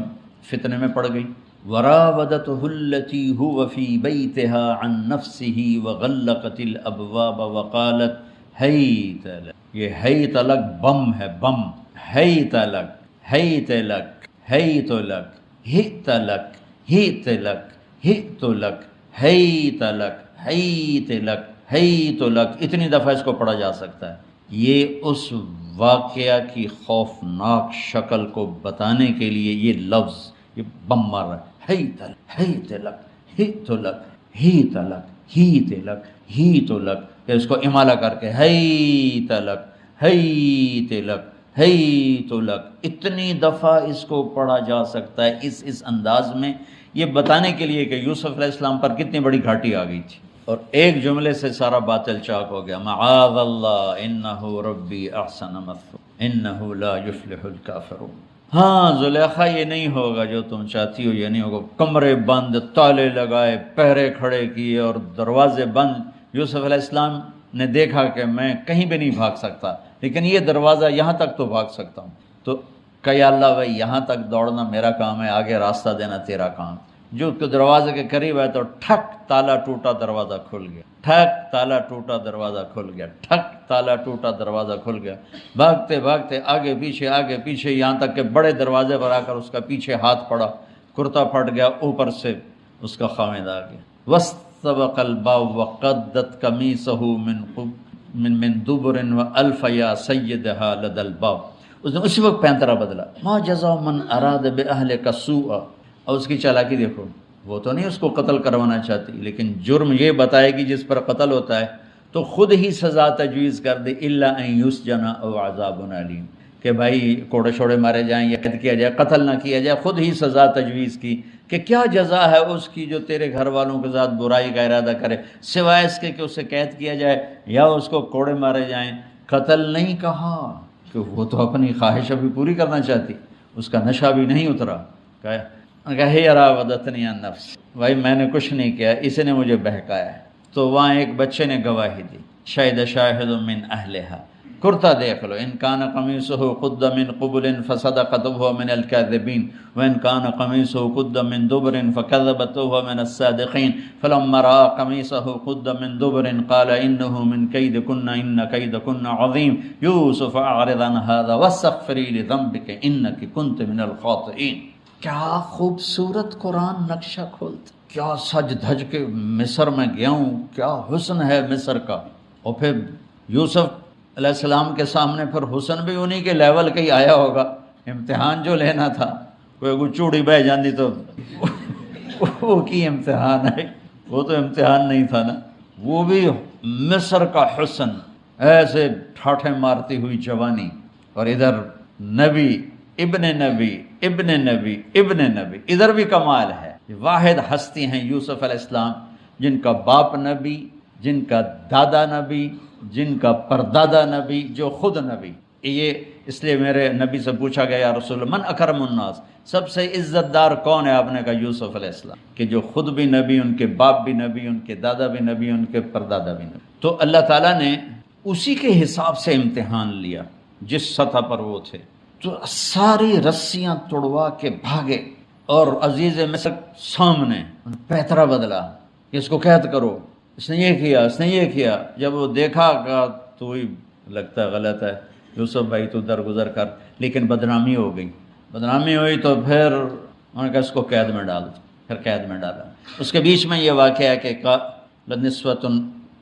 فتنے میں پڑ گئی۔ وراودتہ التی هو فی بیتها عن نفسہ وغلقت الابواب وقالت حیت لک، یہ حیت لک بم ہے، بم، حیت لک، حیت لک، حیت لک، حیت لک، حیت لک، حیت لک، حیت لک، حیت لک، حیت لک، اتنی دفعہ اس کو پڑھا جا سکتا ہے۔ یہ اس واقعہ کی خوفناک شکل کو بتانے کے لیے یہ لفظ، یہ بم مار رہا ہے، حیت لک، حیت لک، حیت لک، حیت لک، حیت لک، حیت لک، کہ اس کو امالہ کر کے حیت لک، حیت لک، ہی تو لک، اتنی دفعہ اس کو پڑھا جا سکتا ہے اس انداز میں، یہ بتانے کے لیے کہ یوسف علیہ السلام پر کتنی بڑی گھاٹی آ گئی تھی، اور ایک جملے سے سارا باطل چاک ہو گیا، معاذ اللہ انہ ربی احسن مثوایا انہ لا یفلح الکافرون۔ ہاں زلیخا، یہ نہیں ہوگا جو تم چاہتی ہو، یہ نہیں ہوگا۔ کمرے بند، تالے لگائے، پہرے کھڑے کیے اور دروازے بند۔ یوسف علیہ السلام نے دیکھا کہ میں کہیں بھی نہیں بھاگ سکتا، لیکن یہ دروازہ یہاں تک تو بھاگ سکتا ہوں، تو کہ یا اللہ بھائی یہاں تک دوڑنا میرا کام ہے، آگے راستہ دینا تیرا کام۔ جو دروازے کے قریب ہے تو ٹھک تالا ٹوٹا، دروازہ کھل گیا، ٹھک تالا ٹوٹا، دروازہ کھل گیا، ٹھک تالا ٹوٹا، دروازہ کھل گیا۔ بھاگتے بھاگتے آگے پیچھے یہاں تک کہ بڑے دروازے پر آ کر اس کا پیچھے ہاتھ پڑا، کرتا پھٹ گیا، اوپر سے اس کا خامد آ گیا۔ واستبق الباب وقدت قمیصہ من دبر والف یا سیدہا لدى الباب۔ اس نے اسی وقت پینترا بدلا، ما جزاء من اراد باہلک سوءا۔ اور اس کی چالاکی دیکھو، وہ تو نہیں اس کو قتل کروانا چاہتی، لیکن جرم یہ بتائے گی جس پر قتل ہوتا ہے تو خود ہی سزا تجویز کر دے، الا ان یسجن او عذاب علیم، کہ بھائی کوڑے شوڑے مارے جائیں یا قید کیا جائے، قتل نہ کیا جائے، خود ہی سزا تجویز کی کہ کیا جزا ہے اس کی جو تیرے گھر والوں کے ساتھ برائی کا ارادہ کرے، سوائے اس کے کہ اسے قید کیا جائے یا اس کو کوڑے مارے جائیں۔ قتل نہیں کہا کہ وہ تو اپنی خواہش ابھی پوری کرنا چاہتی، اس کا نشہ بھی نہیں اترا۔ کہے راودتنی عن نفس، بھائی میں نے کچھ نہیں کیا، اس نے مجھے بہکایا ہے۔ تو وہاں ایک بچے نے گواہی دی، شہد شاہد من اہلہا، کرتا دیکھ لو، ان کان قمیصہ قد من قبل فصدقت وهو من الكاذبین وان کان قمیصہ قد من دبر فکذبت وهو من الصادقین فلما رأى قمیصہ قد من دبر قال انه من کیدکن ان کیدکن عظیم یوسف اعرض عن هذا واستغفری لذنبک انک کنت من الخاطئین۔ کیا خوبصورت قرآن نقشہ کھولتا، کیا سج دھج کے مصر میں گیا ہوں، کیا حسن ہے مصر کا۔ اور پھر یوسف علیہ السلام کے سامنے پھر حسن بھی انہی کے لیول کا ہی آیا ہوگا، امتحان جو لینا تھا، کوئی چوڑی بہ جاندی تو وہ کی امتحان ہے، وہ تو امتحان نہیں تھا نا، وہ بھی مصر کا حسن، ایسے ٹھاٹھے مارتی ہوئی جوانی، اور ادھر نبی ابن نبی ابن نبی ابن نبی، ادھر بھی کمال ہے۔ واحد ہستی ہیں یوسف علیہ السلام، جن کا باپ نبی، جن کا دادا نبی، جن کا پردادا نبی، جو خود نبی۔ یہ اس لیے میرے نبی سے پوچھا گیا یا رسول اللہ من اکرم الناس، سب سے عزت دار کون ہے؟ آپ نے کہا یوسف علیہ السلام، کہ جو خود بھی نبی، ان کے باپ بھی نبی، ان کے دادا بھی نبی، ان کے پردادا بھی نبی۔ تو اللہ تعالیٰ نے اسی کے حساب سے امتحان لیا جس سطح پر وہ تھے۔ تو ساری رسیاں توڑوا کے بھاگے، اور عزیز مصر سامنے پیترا بدلا کہ اس کو قید کرو، اس نے یہ کیا، اس نے یہ کیا۔ جب وہ دیکھا تو وہی لگتا ہے غلط ہے، یوسف بھائی تو درگزر کر، لیکن بدنامی ہو گئی، بدنامی ہوئی تو پھر انہوں نے کہا اس کو قید میں ڈال دو، پھر قید میں ڈالا۔ اس کے بیچ میں یہ واقعہ ہے کہ لنسوۃ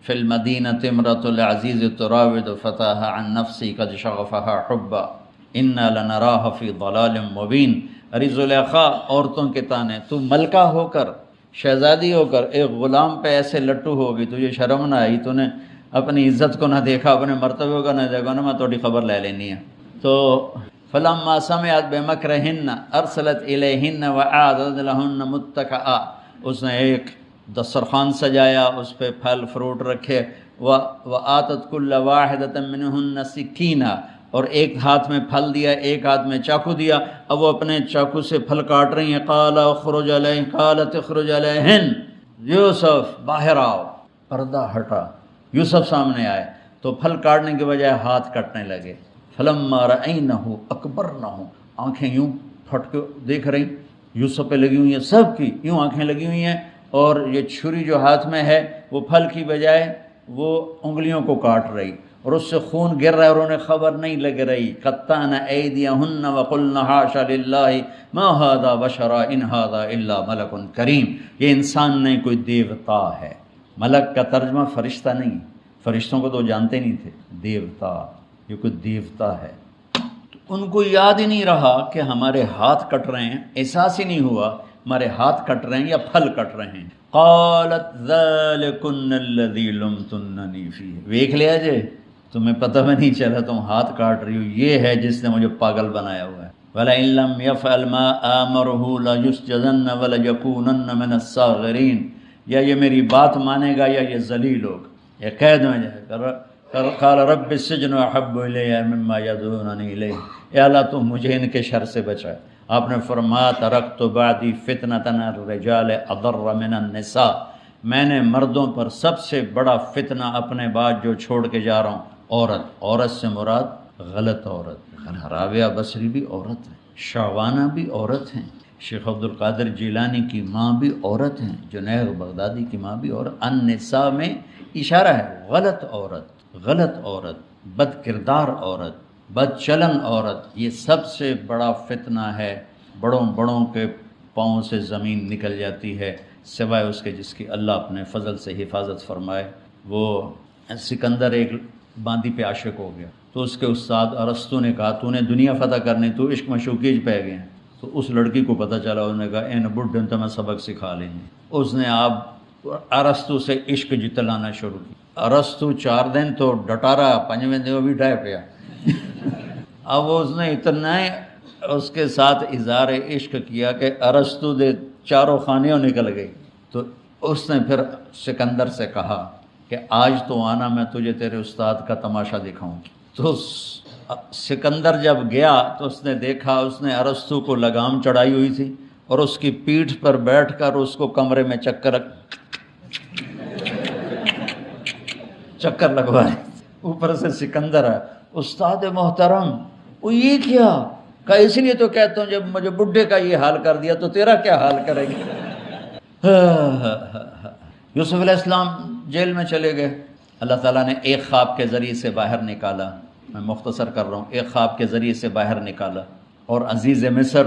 فی المدینۃ امرأۃ العزیز تراود فتاها عن نفسی قد شغفها حبا انا لنراها فی ضلال مبین۔ ارے زلیخا، عورتوں کے تانے، تو ملکہ ہو کر، شہزادی ہو کر ایک غلام پہ ایسے لٹو ہوگی، تجھے شرم نہ آئی؟ تو نے اپنی عزت کو نہ دیکھا، اپنے مرتبے کو نہ دیکھا، نا میں تھوڑی خبر لے لینی ہے۔ تو فلما سمعت بمکرہن ارسلت الیہن واعدت لہن متکئا، اس نے ایک دسترخوان سجایا، اس پہ پھل فروٹ رکھے، وآتت کل واحدۃ منہن سکینہ، اور ایک ہاتھ میں پھل دیا، ایک ہاتھ میں چاقو دیا۔ اب وہ اپنے چاقو سے پھل کاٹ رہی ہیں۔ قال اخرج علیہن، قالت اخرج علیہن، یوسف باہر آؤ۔ پردہ ہٹا، یوسف سامنے آئے تو پھل کاٹنے کے بجائے ہاتھ کٹنے لگے۔ فلما رأینہ اکبرنہ، آنکھیں یوں پھٹ کے دیکھ رہی، یوسف پہ لگی ہوئی ہیں، سب کی یوں آنکھیں لگی ہوئی ہیں، اور یہ چھری جو ہاتھ میں ہے وہ پھل کی بجائے وہ انگلیوں کو کاٹ رہی، اور اس سے خون گر رہا ہے، اور انہیں خبر نہیں لگ رہی۔ قطعن ایدیہن وقلن حاش للہ ما ھذا بشرا ان ھذا الا ملک کریم۔ یہ انسان نہیں، کوئی دیوتا ہے۔ ملک کا ترجمہ فرشتہ نہیں، فرشتوں کو تو جانتے نہیں تھے، دیوتا، یہ کوئی دیوتا ہے۔ تو ان کو یاد ہی نہیں رہا کہ ہمارے ہاتھ کٹ رہے ہیں، احساس ہی نہیں ہوا ہمارے ہاتھ کٹ رہے ہیں یا پھل کٹ رہے ہیں۔ قالت ذلکن الذی لمتننی فیہ، دیکھ لیا جے، تمہیں پتہ بھی نہیں چلا تم ہاتھ کاٹ رہی ہو، یہ ہے جس نے مجھے پاگل بنایا ہوا ہے۔ وَلَئِن لَّمْ يَفْعَلْ مَا آمَرُهُ لَيُسْجَنَّ وَلَيَكُونَنَّ مِنَ الصَّاغِرِينَ، یا یہ میری بات مانے گا یا یہ ذلیل ہوگا، یہ قید میں جائے گا۔ قال رب السجن احب الی مما یدعوننی الیہ، اے اللہ تو مجھے ان کے شر سے بچا۔ آپ نے فرمایا ترکت بعدی فتنة الرجال اضر من النساء، میں نے مردوں پر سب سے بڑا فتنہ اپنے بعد جو چھوڑ کے جا رہا ہوں عورت۔ عورت سے مراد غلط عورت۔ رابعہ بصری بھی عورت ہے، شعوانہ بھی عورت ہیں، شیخ عبد القادر جیلانی کی ماں بھی عورت ہیں، جنید بغدادی کی ماں بھی عورت۔ النساء میں اشارہ ہے غلط عورت، غلط عورت، بد کردار عورت، بد چلن عورت، یہ سب سے بڑا فتنہ ہے۔ بڑوں بڑوں کے پاؤں سے زمین نکل جاتی ہے سوائے اس کے جس کی اللہ اپنے فضل سے حفاظت فرمائے۔ وہ سکندر ایک باندی پہ عاشق ہو گیا تو اس کے استاد ارسطو نے کہا تو نے دنیا فتح کرنی، تو عشق مشوقی پہ گئے ہیں۔ تو اس لڑکی کو پتہ چلا، انہوں نے کہا اے بڈھن تو میں سبق سکھا لیں گے۔ اس نے آپ ارسطو سے عشق جتلانا شروع کی۔ ارسطو 4 دن تو ڈٹا رہا، 5ویں دن وہ بھی ڈائے پیا۔ اب اس نے اتنا اس کے ساتھ اظہار عشق کیا کہ ارسطو دے چاروں خانیوں نکل گئی۔ تو اس نے پھر سکندر سے کہا کہ آج تو آنا، میں تجھے تیرے استاد کا تماشا دکھاؤں گی۔ تو سکندر جب گیا تو اس نے دیکھا اس نے ارسطو کو لگام چڑھائی ہوئی تھی اور اس کی پیٹھ پر بیٹھ کر اس کو کمرے میں چکر لگوائے۔ اوپر سے سکندر ہے، استاد محترم وہ یہ کیا؟ کہ اس لیے تو کہتا ہوں جب مجھے بڈھے کا یہ حال کر دیا تو تیرا کیا حال کرے گا۔ یوسف علیہ السلام جیل میں چلے گئے، اللہ تعالیٰ نے ایک خواب کے ذریعے سے باہر نکالا۔ میں مختصر کر رہا ہوں، ایک خواب کے ذریعے سے باہر نکالا اور عزیز مصر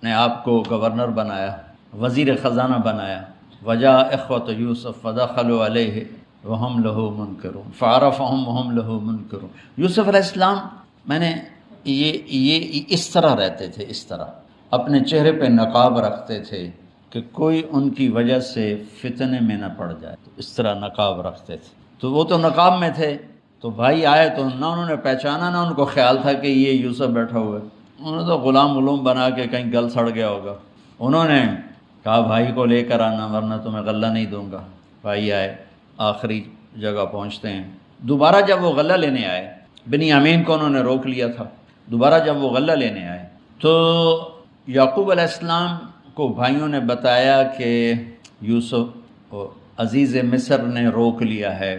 نے آپ کو گورنر بنایا، وزیر خزانہ بنایا۔ وجاء اخوۃ یوسف فدخلوا علیہ وہم لہو منکرون فعرفہم وہم لہو منکرون۔ یوسف علیہ السلام میں نے یہ اس طرح رہتے تھے، اس طرح اپنے چہرے پہ نقاب رکھتے تھے کہ کوئی ان کی وجہ سے فتنے میں نہ پڑ جائے، تو اس طرح نقاب رکھتے تھے۔ تو وہ تو نقاب میں تھے، تو بھائی آئے تو نہ انہوں نے پہچانا، نہ ان کو خیال تھا کہ یہ یوسف بیٹھا ہوا ہے۔ انہوں نے تو غلام علوم بنا کے کہیں گل سڑ گیا ہوگا۔ انہوں نے کہا بھائی کو لے کر آنا ورنہ تمہیں غلہ نہیں دوں گا۔ بھائی آئے، آخری جگہ پہنچتے ہیں۔ دوبارہ جب وہ غلہ لینے آئے، بنیامین کو انہوں نے روک لیا تھا، دوبارہ جب وہ غلہ لینے آئے تو یعقوب علیہ السلام کو بھائیوں نے بتایا کہ یوسف عزیز مصر نے روک لیا ہے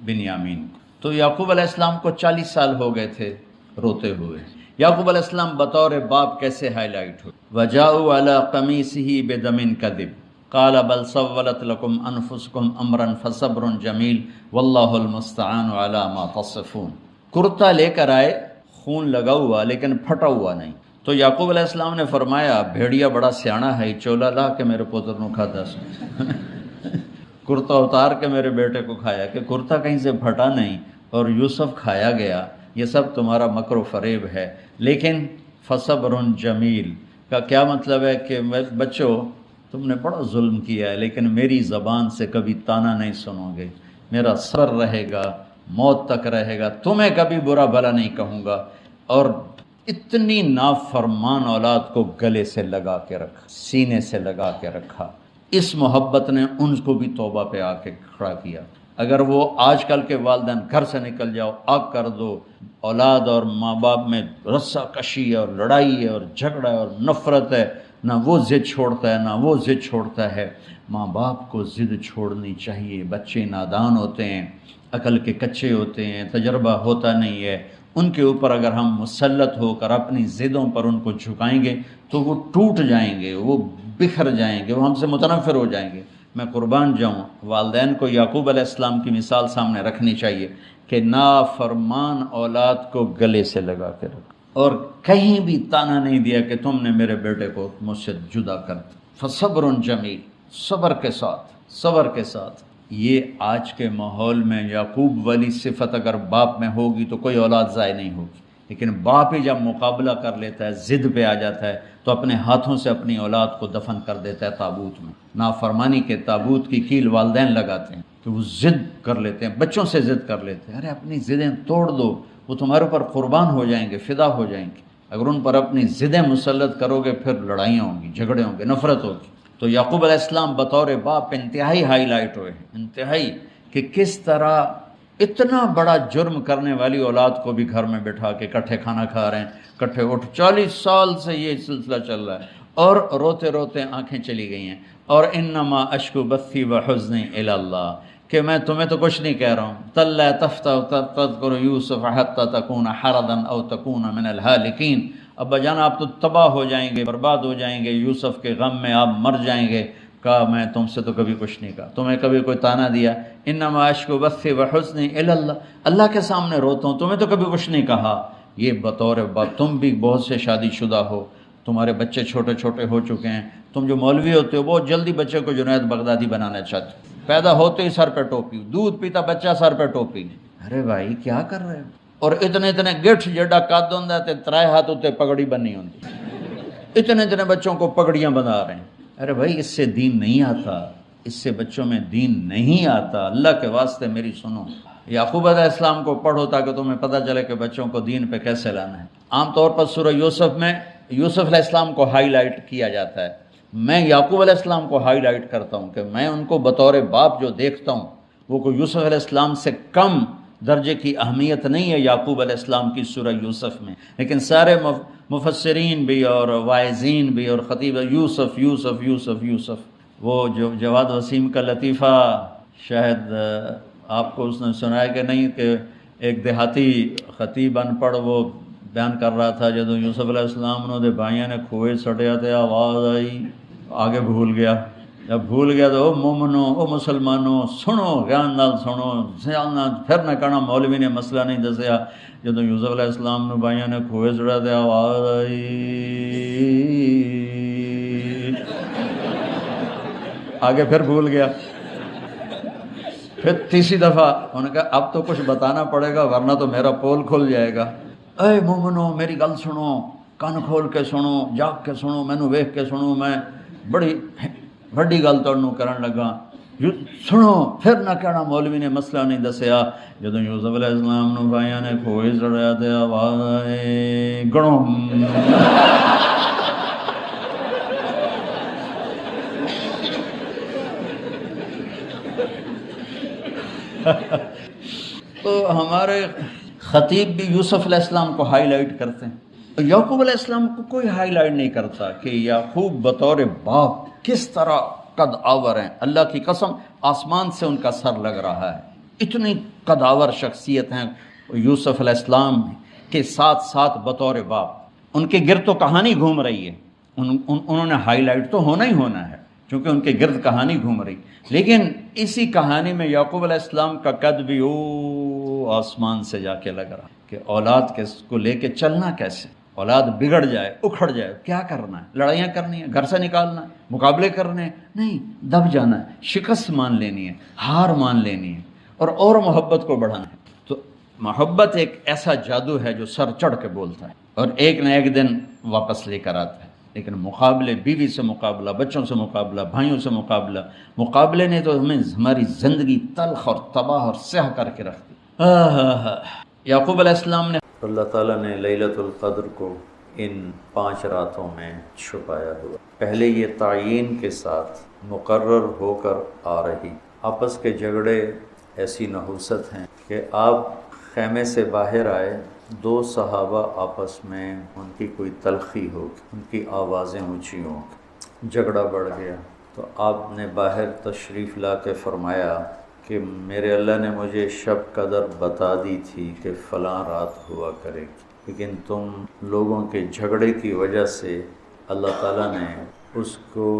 بنیامین کو۔ تو یعقوب علیہ السلام کو 40 سال ہو گئے تھے روتے ہوئے۔ یعقوب علیہ السلام بطور باپ کیسے ہائی لائٹ ہوئے؟ وَجَاءُوا عَلَىٰ قَمِيصِهِ بِدَمٍ كَذِبٍ قَالَ بَلْ سَوَّلَتْ لَكُمْ أَنفُسُكُمْ أَمْرًا فَصَبْرٌ جَمِيلٌ وَاللَّهُ الْمُسْتَعَانُ عَلَىٰ مَا تَصِفُونَ۔ کرتا لے کر آئے، خون لگا ہوا لیکن پھٹا ہوا نہیں۔ تو یعقوب علیہ السلام نے فرمایا بھیڑیا بڑا سیاڑا ہے، چولا لا کے میرے پوتر نو کھاتا سو کرتا اتار کے میرے بیٹے کو کھایا، کہ کرتا کہیں سے پھٹا نہیں اور یوسف کھایا گیا۔ یہ سب تمہارا مکر و فریب ہے۔ لیکن فصبر جمیل کا کیا مطلب ہے کہ بچوں تم نے بڑا ظلم کیا ہے لیکن میری زبان سے کبھی تانا نہیں سنو گے، میرا صبر رہے گا، موت تک رہے گا، تمہیں کبھی برا بھلا نہیں کہوں گا۔ اور اتنی نافرمان اولاد کو گلے سے لگا کے رکھا، سینے سے لگا کے رکھا۔ اس محبت نے ان کو بھی توبہ پہ آ کے کھڑا کیا۔ اگر وہ آج کل کے والدین گھر سے نکل جاؤ، آگ کر دو، اولاد اور ماں باپ میں رسہ کشی ہے اور لڑائی ہے اور جھگڑا ہے اور نفرت ہے، نہ وہ ضد چھوڑتا ہے نہ وہ ضد چھوڑتا ہے۔ ماں باپ کو ضد چھوڑنی چاہیے۔ بچے نادان ہوتے ہیں، عقل کے کچے ہوتے ہیں، تجربہ ہوتا نہیں ہے۔ ان کے اوپر اگر ہم مسلط ہو کر اپنی ضدوں پر ان کو جھکائیں گے تو وہ ٹوٹ جائیں گے، وہ بکھر جائیں گے، وہ ہم سے متنفر ہو جائیں گے۔ میں قربان جاؤں، والدین کو یعقوب علیہ السلام کی مثال سامنے رکھنی چاہیے کہ نافرمان اولاد کو گلے سے لگا کے رکھ، اور کہیں بھی تانا نہیں دیا کہ تم نے میرے بیٹے کو مجھ سے جدا کر دیا۔ فصبر جمیل، صبر کے ساتھ، صبر کے ساتھ۔ یہ آج کے ماحول میں یعقوب والی صفت اگر باپ میں ہوگی تو کوئی اولاد ضائع نہیں ہوگی۔ لیکن باپ ہی جب مقابلہ کر لیتا ہے، ضد پہ آ جاتا ہے، تو اپنے ہاتھوں سے اپنی اولاد کو دفن کر دیتا ہے تابوت میں۔ نافرمانی کے تابوت کی کیل والدین لگاتے ہیں کہ وہ ضد کر لیتے ہیں، بچوں سے ضد کر لیتے ہیں، ارے اپنی ضدیں توڑ دو، وہ تمہارے اوپر قربان ہو جائیں گے، فدا ہو جائیں گے۔ اگر ان پر اپنی ضدیں مسلط کرو گے پھر لڑائیاں ہوں گی، جھگڑے ہوں گے، نفرت ہوگی۔ تو یعقوب علیہ السلام بطور باپ انتہائی ہائی لائٹ ہوئے ہیں، انتہائی، کہ کس طرح اتنا بڑا جرم کرنے والی اولاد کو بھی گھر میں بٹھا کے اکٹھے کھانا کھا رہے ہیں، اکٹھے اٹھ، 40 سال سے یہ سلسلہ چل رہا ہے، اور روتے روتے آنکھیں چلی گئی ہیں۔ اور انما اشکو بثی وحزنی الی اللہ، کہ میں تمہیں تو کچھ نہیں کہہ رہا ہوں، تلا تفتح تذکر یوسف حتی تکون حردا او تکون من الہالکین، ابا جان آپ تو تباہ ہو جائیں گے، برباد ہو جائیں گے، یوسف کے غم میں آپ مر جائیں گے۔ کہا میں تم سے تو کبھی کچھ نہیں کہا، تمہیں کبھی کوئی تانا دیا؟ انما اشکو بثی وحزنی الی اللہ، اللہ کے سامنے روتا ہوں، تمہیں تو کبھی کچھ نہیں کہا۔ یہ بطور باپ، تم بھی بہت سے شادی شدہ ہو، تمہارے بچے چھوٹے چھوٹے ہو چکے ہیں، تم جو مولوی ہوتے ہو بہت جلدی بچے کو جنید بغدادی بنانا چاہتے ہو، پیدا ہوتے ہی سر پہ ٹوپی، دودھ پیتا بچہ سر پہ ٹوپی۔ ارے بھائی کیا کر رہے ہو؟ اور اتنے گٹھ جڈا قد ہوندا تے ترائے ہاتھ تے پگڑی بننی ہوندی، اتنے بچوں کو پگڑیاں بنا رہے ہیں۔ ارے بھائی اس سے دین نہیں آتا، اس سے بچوں میں دین نہیں آتا، اللہ کے واسطے میری سنو۔ یعقوب علیہ السلام کو پڑھو تاکہ تمہیں پتہ چلے کہ بچوں کو دین پہ کیسے لانا ہے۔ عام طور پر سورہ یوسف میں یوسف علیہ السلام کو ہائی لائٹ کیا جاتا ہے، میں یعقوب علیہ السلام کو ہائی لائٹ کرتا ہوں کہ میں ان کو بطور باپ جو دیکھتا ہوں وہ کوئی یوسف علیہ السلام سے کم درجے کی اہمیت نہیں ہے یعقوب علیہ السلام کی سورہ یوسف میں، لیکن سارے مفسرین بھی اور واعظین بھی اور خطیب یوسف یوسف یوسف یوسف۔ وہ جو جواد وسیم کا لطیفہ شاید آپ کو اس نے سنایا کہ نہیں، کہ ایک دیہاتی خطیب ان پڑھ وہ بیان کر رہا تھا جدو یوسف علیہ السلام نے بھائیوں نے کھوئے سٹیا تے آواز آئی، آگے بھول گیا، جب بھول گیا تو او مومنو او مسلمانوں سنو، گیان نال سنو، خیال نال پھر نہ کہنا مولوی نے مسئلہ نہیں دسیا۔ جدو یوسف علیہ السلام نے بھائیوں نے کھوئے سٹیا تے آواز آئی، آگے پھر بھول گیا۔ پھر تیسری دفعہ انہوں نے کہا اب تو کچھ بتانا پڑے گا ورنہ تو میرا پول کھل جائے گا۔ اے مومنو میری گل سنو، کان کھول کے سنو، جاگ کے سنو، مینوں ویکھ کے سنو، میں بڑی وڈی گل تانوں کرن لگا، سنو پھر نہ کہنا مولوی نے مسئلہ نہیں دسیا۔ جدو یوسف علیہ السلام نو بھائیاں نے کھوئے سڑیا تے آواز آئی گڑوں۔ تو ہمارے خطیب بھی یوسف علیہ السلام کو ہائی لائٹ کرتے ہیں، یعقوب علیہ السلام کو کوئی ہائی لائٹ نہیں کرتا کہ یعقوب بطور باپ کس طرح قد آور ہیں۔ اللہ کی قسم آسمان سے ان کا سر لگ رہا ہے، اتنی قد آور شخصیت ہیں یوسف علیہ السلام کے ساتھ ساتھ بطور باپ۔ ان کے گرد تو کہانی گھوم رہی ہے، انہوں نے ہائی لائٹ تو ہونا ہی ہونا ہے کیونکہ ان کے گرد کہانی گھوم رہی، لیکن اسی کہانی میں یعقوب علیہ السلام کا قد بھی آسمان سے جا کے لگ رہا کہ اولاد کو لے کے چلنا کیسے، اولاد بگڑ جائے اکھڑ جائے کیا کرنا ہے، لڑائیاں کرنی ہے، گھر سے نکالنا ہے، مقابلے کرنے ہیں، نہیں، دب جانا ہے، شکست مان لینی ہے، ہار مان لینی ہے اور محبت کو بڑھانا ہے۔ تو محبت ایک ایسا جادو ہے جو سر چڑھ کے بولتا ہے اور ایک نہ ایک دن واپس لے کر آتا ہے، لیکن مقابلے، بیوی سے مقابلہ، بچوں سے مقابلہ، بھائیوں سے مقابلے نے تو ہمیں ہماری زندگی تلخ اور تباہ اور سیاہ کر کے رکھ دی۔ یعقوب علیہ السلام نے، اللہ تعالیٰ نے لیلۃ القدر کو ان 5 راتوں میں چھپایا ہوا، پہلے یہ تعیین کے ساتھ مقرر ہو کر آ رہی۔ آپس کے جھگڑے ایسی نحوست ہیں کہ آپ خیمے سے باہر آئے، 2 صحابہ آپس میں ان کی کوئی تلخی ہو، ان کی آوازیں اونچی ہوں، جھگڑا بڑھ گیا، تو آپ نے باہر تشریف لا کے فرمایا کہ میرے اللہ نے مجھے شب قدر بتا دی تھی کہ فلاں رات ہوا کرے گی، لیکن تم لوگوں کے جھگڑے کی وجہ سے اللہ تعالیٰ نے اس کو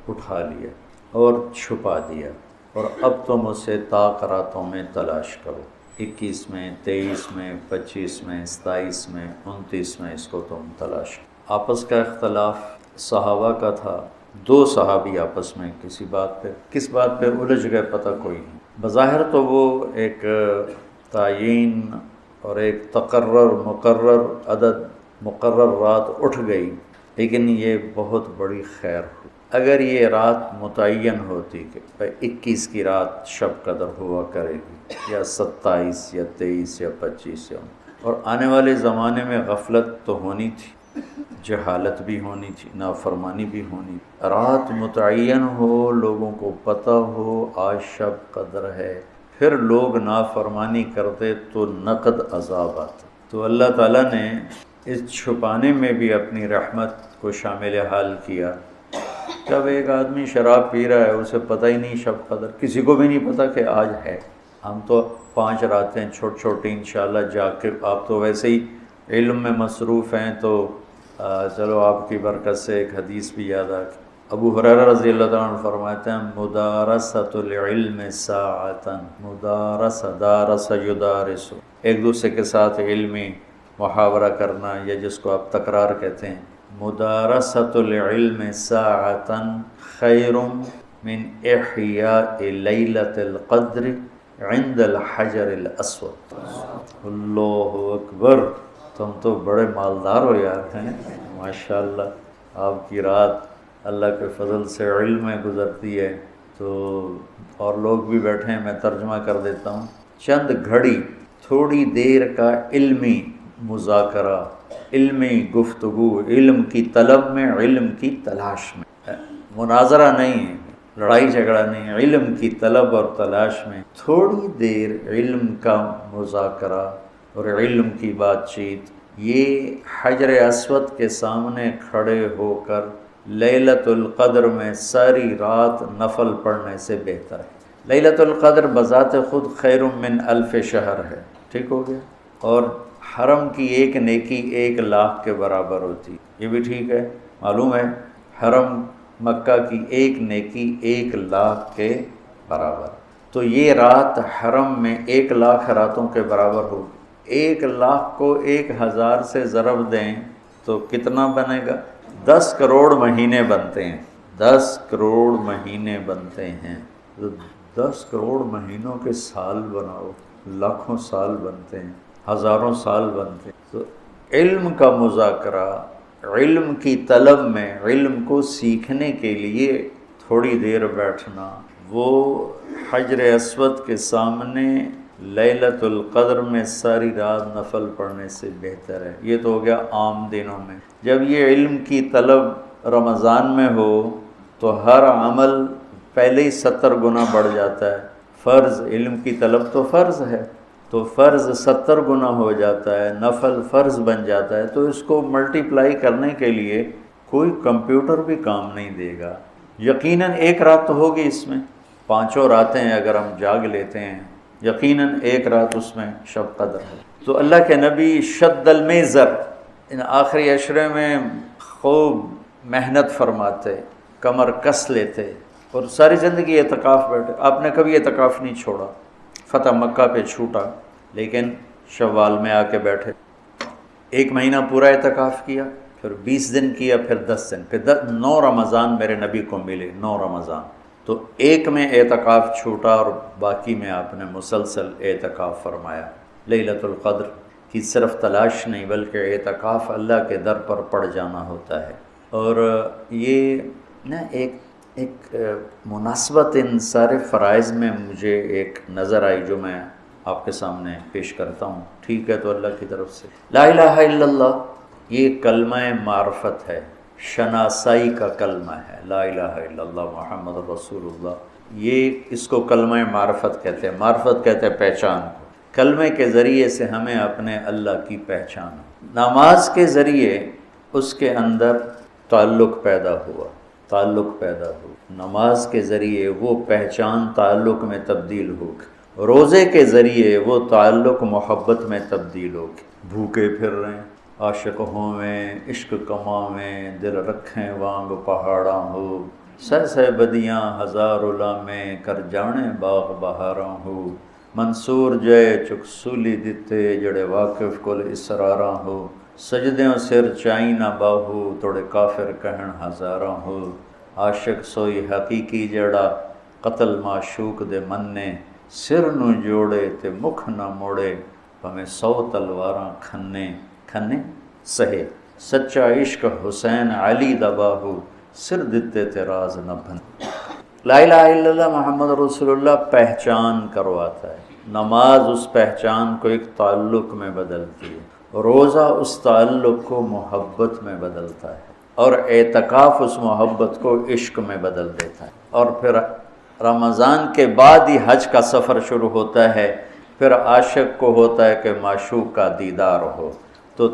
اٹھا لیا اور چھپا دیا، اور اب تم اسے طاق راتوں میں تلاش کرو، 21 میں، 23 میں، 25 میں، 27 میں، 29 میں اس کو تم تلاش کرو۔ آپس کا اختلاف صحابہ کا تھا، 2 صحابی آپس میں کس بات پہ الجھ گئے پتہ کوئی نہیں۔ بظاہر تو وہ ایک تعیین اور ایک تقرر مقرر عدد مقرر رات اٹھ گئی، لیکن یہ بہت بڑی خیر ہوئی۔ اگر یہ رات متعین ہوتی کہ 21 کی رات شب قدر ہوا کرے گی، یا 27 یا 23 یا 25 یا، اور آنے والے زمانے میں غفلت تو ہونی تھی، جہالت بھی ہونی تھی، نافرمانی بھی ہونی تھی، رات متعین ہو، لوگوں کو پتہ ہو آج شب قدر ہے، پھر لوگ نافرمانی کرتے تو نقد عذاب آتا۔ تو اللہ تعالیٰ نے اس چھپانے میں بھی اپنی رحمت کو شامل حال کیا۔ جب ایک آدمی شراب پی رہا ہے، اسے پتہ ہی نہیں شب قدر، کسی کو بھی نہیں پتہ کہ آج ہے۔ ہم تو 5 راتیں چھوٹی چھوٹی انشاءاللہ جا کے، آپ تو ویسے ہی علم میں مصروف ہیں، تو چلو آپ کی برکت سے ایک حدیث بھی یاد آ گئی۔ ابو ہریرہ رضی اللہ تعالیٰ عنہ فرماتے ہیں مدارست العلم ساعتاً، مدارس دارس یدارس، ایک دوسرے کے ساتھ علمی محاورہ کرنا، یا جس کو آپ تکرار کہتے ہیں، مدارست العلم ساعتاً خیر من احیاء لیلۃ القدر عند الحجر الاسود۔ اللہ اکبر، تم تو بڑے مالدار ہو یار ہیں، ماشاءاللہ آپ کی رات اللہ کے فضل سے علم میں گزرتی ہے۔ تو اور لوگ بھی بیٹھے ہیں، میں ترجمہ کر دیتا ہوں۔ چند گھڑی تھوڑی دیر کا علمی مذاکرہ، علمی گفتگو، علم کی طلب میں، علم کی تلاش میں، مناظرہ نہیں ہے، لڑائی جھگڑا نہیں ہے، علم کی طلب اور تلاش میں تھوڑی دیر علم کا مذاکرہ اور علم کی بات چیت، یہ حجر اسود کے سامنے کھڑے ہو کر لیلۃ القدر میں ساری رات نفل پڑھنے سے بہتر ہے۔ لیلۃ القدر بذات خود خیر من الف شہر ہے، ٹھیک ہو گیا، اور حرم کی ایک نیکی 1,00,000 کے برابر ہوتی، یہ بھی ٹھیک ہے، معلوم ہے حرم مکہ کی ایک نیکی 1,00,000 کے برابر، تو یہ رات حرم میں 1,00,000 راتوں کے برابر ہوگی۔ 1,00,000 کو 1,000 سے ضرب دیں تو کتنا بنے گا؟ 10 کروڑ مہینے بنتے ہیں، 10 کروڑ مہینے بنتے ہیں، تو 10 کروڑ مہینوں کے سال بناؤ، لاکھوں سال بنتے ہیں، ہزاروں سال بنتے ہیں۔ تو علم کا مذاکرہ، علم کی طلب میں، علم کو سیکھنے کے لیے تھوڑی دیر بیٹھنا، وہ حجر اسود کے سامنے لیلۃ القدر میں ساری رات نفل پڑھنے سے بہتر ہے۔ یہ تو ہو گیا عام دنوں میں۔ جب یہ علم کی طلب رمضان میں ہو تو ہر عمل پہلے ہی 70 گنا بڑھ جاتا ہے۔ فرض، علم کی طلب تو فرض ہے، تو فرض 70 گنا ہو جاتا ہے، نفل فرض بن جاتا ہے، تو اس کو ملٹیپلائی کرنے کے لیے کوئی کمپیوٹر بھی کام نہیں دے گا۔ یقیناً ایک رات تو ہوگی اس میں، 5 راتیں اگر ہم جاگ لیتے ہیں، یقیناً ایک رات اس میں شب قدر ہے۔ تو اللہ کے نبی شد المیزر، ان آخری عشرے میں خوب محنت فرماتے، کمر کس لیتے، اور ساری زندگی اعتکاف بیٹھے۔ آپ نے کبھی اعتکاف نہیں چھوڑا، فتح مکہ پہ چھوٹا، لیکن شوال میں آ کے بیٹھے، 1 مہینہ پورا اعتکاف کیا، پھر 20 دن کیا، پھر 10 دن، پھر 9 رمضان میرے نبی کو ملے، 9 رمضان۔ تو ایک میں اعتکاف چھوٹا اور باقی میں آپ نے مسلسل اعتکاف فرمایا۔ لیلۃ القدر کی صرف تلاش نہیں بلکہ اعتکاف اللہ کے در پر پڑ جانا ہوتا ہے۔ اور یہ نا ایک مناسبت ان سارے فرائض میں مجھے ایک نظر آئی جو میں آپ کے سامنے پیش کرتا ہوں، ٹھیک ہے؟ تو اللہ کی طرف سے لا الہ الا اللہ، یہ کلمہ معرفت ہے، شناسائی کا کلمہ ہے، لا الہ الا اللہ محمد رسول اللہ، یہ اس کو کلمہ معرفت کہتے ہیں۔ معرفت کہتے ہیں پہچان کو۔ کلمے کے ذریعے سے ہمیں اپنے اللہ کی پہچان، نماز کے ذریعے اس کے اندر تعلق پیدا ہوا، نماز کے ذریعے وہ پہچان تعلق میں تبدیل ہوگی، روزے کے ذریعے وہ تعلق محبت میں تبدیل ہوگی۔ بھوکے پھر رہے ہیں، عاشق ہوویں عشق کماویں، دل رکھیں وانگ پہاڑاں ہو، سہ بدیاں ہزار میں کر جانے باغ بہاراں ہو، منصور جے چک سولی دتے جڑے واقف کل اسراراں ہو، سجدیوں سر چائی نہ باہو توڑے کافر کہن ہزاراں ہو، عاشق سوئی حقیقی جڑا قتل معشوق دے مننے، سر نو جوڑے تے مکھ نہ موڑے، ہمیں 100 تلواراں کھنے سہے، سچا عشق حسین علی دباہو، سر دتے تیراز نہ بن۔ لا الہ الا اللہ محمد رسول اللہ پہچان کرواتا ہے، نماز اس پہچان کو ایک تعلق میں بدلتی ہے، روزہ اس تعلق کو محبت میں بدلتا ہے، اور اعتکاف اس محبت کو عشق میں بدل دیتا ہے۔ اور پھر رمضان کے بعد ہی حج کا سفر شروع ہوتا ہے، پھر عاشق کو ہوتا ہے کہ معشوق کا دیدار ہو، تو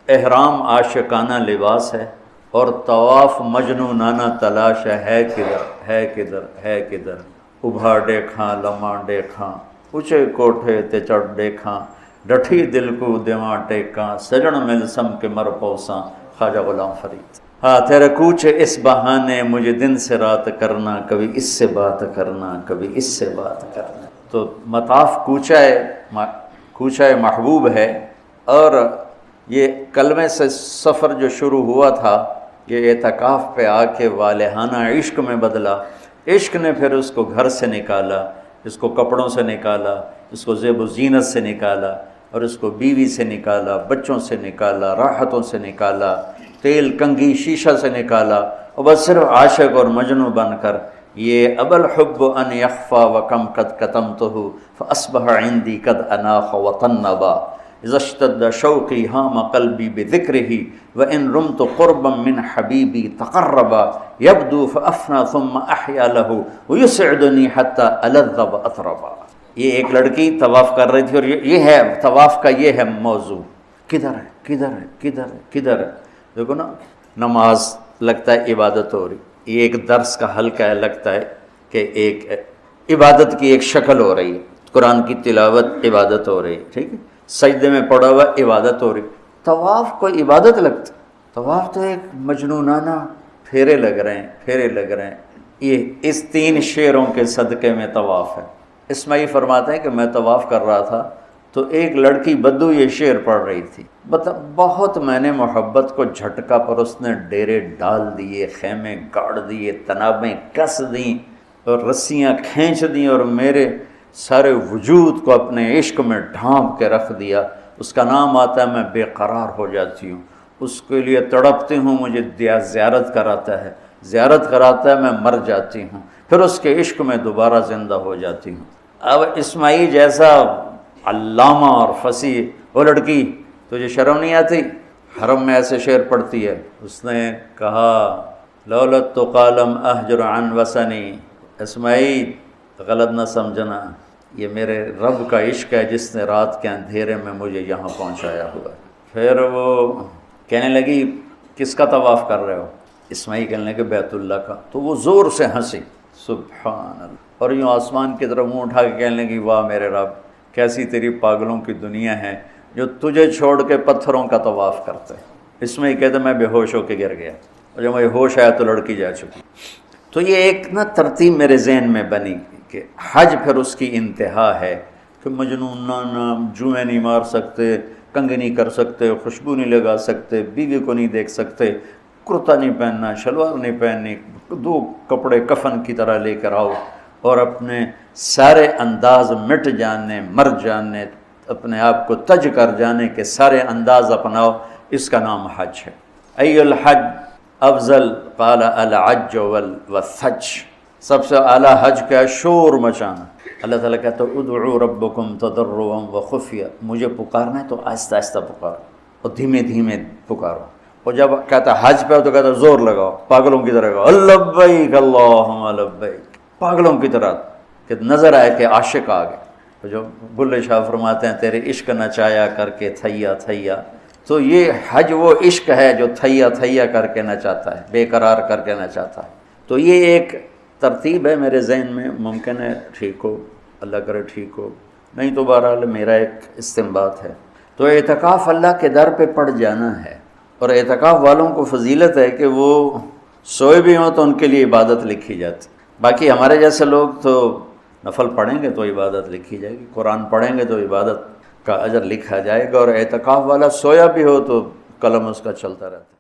احرام عاشقانہ لباس ہے، اور طواف مجنونانہ تلاش ہے کدھر ہے کدھر ہے کدھر، ابھاڑے کھاں لمانڈے کھاں، اونچے کوٹھے تے چڑھے کھاں، ڈٹھی دل کو دیواں ٹیکاں، سجن مل سم کے مر پوساں، خواجہ غلام فرید۔ ہاں تیرے کوچے اس بہانے، مجھے دن سے رات کرنا، کبھی اس سے بات کرنا، کبھی اس سے بات کرنا۔ تو مطاف کوچہ محبوب ہے، اور یہ کلمے سے سفر جو شروع ہوا تھا، یہ اعتکاف پہ آ کے والہانہ عشق میں بدلا۔ عشق نے پھر اس کو گھر سے نکالا، اس کو کپڑوں سے نکالا، اس کو زیب و زینت سے نکالا، اور اس کو بیوی سے نکالا، بچوں سے نکالا، راحتوں سے نکالا، تیل کنگھی شیشہ سے نکالا، اور بس صرف عاشق اور مجنوں بن کر یہ ابل حب ان یخفا وکم قد کتمتہ فاصبح عندی قد اناخ وطنبا اذا اشتد شوقی ہام قلبی بذکرہ وان رمت قربا من حبیبی تقربا یبدو فافنا ثم احیا لہ ویسعدنی حتی الذ واطربا۔ یہ ایک لڑکی طواف کر رہی تھی، اور یہ ہے طواف کا، یہ ہے موضوع، کدھر ہے کدھر ہے کدھر ہے کدھر ہے۔ دیکھو نا، نماز لگتا ہے عبادت ہو رہی، یہ ایک درس کا حلقہ ہے، لگتا ہے کہ ایک عبادت کی ایک شکل ہو رہی ہے، قرآن کی تلاوت عبادت ہو رہی ہے، ٹھیک ہے، سجدے میں پڑا ہوا عبادت ہو رہی۔ طواف کو عبادت لگتا، طواف تو ایک مجنونانہ پھیرے لگ رہے ہیں، پھیرے لگ رہے ہیں۔ یہ اس 3 شعروں کے صدقے میں طواف ہے۔ اسماعیل فرماتے ہیں کہ میں طواف کر رہا تھا تو ایک لڑکی بدو یہ شعر پڑھ رہی تھی، بہت میں نے محبت کو جھٹکا، پر اس نے ڈیرے ڈال دیے، خیمے گاڑ دیے، تنابیں کس دیں اور رسیاں کھینچ دیں، اور میرے سارے وجود کو اپنے عشق میں ڈھانپ کے رکھ دیا۔ اس کا نام آتا ہے میں بے قرار ہو جاتی ہوں، اس کے لیے تڑپتی ہوں، مجھے زیارت کراتا ہے، زیارت کراتا ہے، میں مر جاتی ہوں، پھر اس کے عشق میں دوبارہ زندہ ہو جاتی ہوں۔ اب اسماعیل جیسا علامہ اور فصیح وہ لڑکی، تجھے شرم نہیں آتی؟ حرم میں ایسے شعر پڑھتی ہے۔ اس نے کہا لولت تو قالم احجر عن وسنی، اسماعیل غلط نہ سمجھنا، یہ میرے رب کا عشق ہے جس نے رات کے اندھیرے میں مجھے یہاں پہنچایا ہوا ہے۔ پھر وہ کہنے لگی کس کا طواف کر رہے ہو؟ اسماعیل کہنے لگے بیت اللہ کا۔ تو وہ زور سے ہنسی، سبحان اللہ، اور یوں آسمان کی طرف منہ اٹھا کے کہنے لگی واہ میرے رب، کیسی تیری پاگلوں کی دنیا ہے جو تجھے چھوڑ کے پتھروں کا طواف کرتے۔ اس میں ہی کہتے میں بے ہوش ہو کے گر گیا، اور جب مجھے ہوش آیا تو لڑکی جا چکی۔ تو یہ ایک ترتیب میرے ذہن میں بنی کہ حج پھر اس کی انتہا ہے کہ مجنون نہ جوئیں نہیں مار سکتے، کنگھی نہیں کر سکتے، خوشبو نہیں لگا سکتے، بیوی کو نہیں دیکھ سکتے، کرتا نہیں پہننا، شلوار نہیں پہننی، 2 کپڑے کفن کی طرح لے کر آؤ، اور اپنے سارے انداز مٹ جانے، مر جانے، اپنے آپ کو تج کر جانے کے سارے انداز اپناؤ، اس کا نام حج ہے۔ ای الحج افضل قال العج والثج، سب سے اعلیٰ حج کیا ہے؟ شور مچانا۔ اللہ تعالیٰ کہتا ہے ادعوا ربکم تضرعا وخفیا، مجھے پکارنا ہے تو آہستہ آہستہ پکارو اور دھیمے دھیمے پکارو، اور جب کہتا ہے حج پہ تو کہتا ہے زور لگاؤ، پاگلوں کی طرح کہو لبیک اللہم لبیک، پاگلوں کی طرح، کہ نظر آئے کہ عاشق آ گئے۔ جو بلے شاہ فرماتے ہیں تیرے عشق نچایا کر کے تھیا تھیا، تو یہ حج وہ عشق ہے جو تھیا تھیا کر کے نچاتا ہے، بے قرار کر کے نچاتا ہے۔ تو یہ ایک ترتیب ہے میرے ذہن میں، ممکن ہے ٹھیک ہو، اللہ کرے ٹھیک ہو، نہیں تو بہرحال میرا ایک استنباط ہے۔ تو اعتکاف اللہ کے در پہ پڑ جانا ہے، اور اعتکاف والوں کو فضیلت ہے کہ وہ سوئے بھی ہوں تو ان کے لیے عبادت لکھی جاتی۔ باقی ہمارے جیسے لوگ تو نفل پڑھیں گے تو عبادت لکھی جائے گی، قرآن پڑھیں گے تو عبادت کا اجر لکھا جائے گا، اور اعتکاف والا سویا بھی ہو تو قلم اس کا چلتا رہتا ہے۔